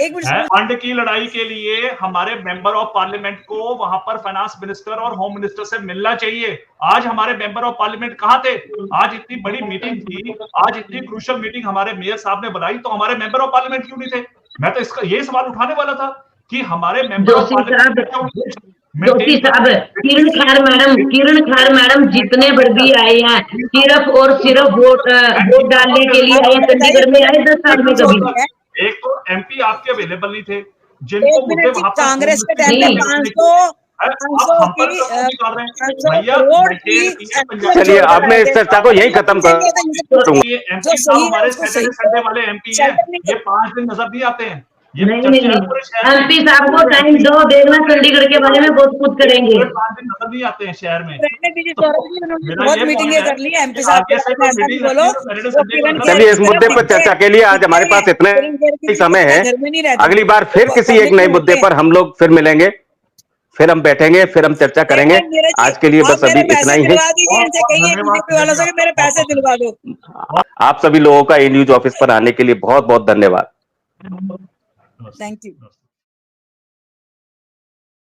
एक फंड की लड़ाई के लिए हमारे मेंबर ऑफ पार्लियामेंट को वहां पर फाइनेंस मिनिस्टर और होम मिनिस्टर से मिलना चाहिए। आज हमारे मेंबर ऑफ पार्लियामेंट कहां थे? आज इतनी बड़ी मीटिंग थी, आज इतनी क्रूशियल मीटिंग हमारे मेयर साहब ने बुलाई, तो हमारे मेंबर ऑफ पार्लियामेंट क्यों नहीं थे? मैं तो इसका ये सवाल उठाने वाला था कि हमारे मेंबर ऑफ पार्लियामेंट जोशी साहब, किरण खार मैडम जितने बार भी आए हैं सिर्फ और सिर्फ वोट डालने के लिए आए, चंडीगढ़ में आए 10 साल में कभी। एक तो एमपी आपके अवेलेबल नहीं थे, जिनको मुद्दे वहां पर कांग्रेस के टाइम पे 500 चलिए अब मैं इस चर्चा को यही खत्म करूंगा। ये एमपी साहब हमारे सैटरडे संडे वाले एमपी हैं, ये 5 दिन नजर नहीं आते हैं। नहीं, एमपी साहब को टाइम दो, देखना चंडीगढ़ के बारे में बहुत कुछ करेंगे। 5 दिन नजर नहीं आते हैं शहर में। बहुत मीटिंगें कर ली एमपी साहब के, बोलो। चलिए इस मुद्दे पर चर्चा के लिए आज हमारे पास इतना ही समय है। अगली बार फिर किसी एक नए मुद्दे पर हम लोग फिर मिलेंगे, फिर हम बैठेंगे, फिर हम चर्चा करेंगे। आज के लिए बस अभी इतना ही है। मेरे पैसे दिलवा दो। आप सभी लोगों का ए न्यूज ऑफिस पर आने के लिए बहुत बहुत धन्यवाद। Thank you.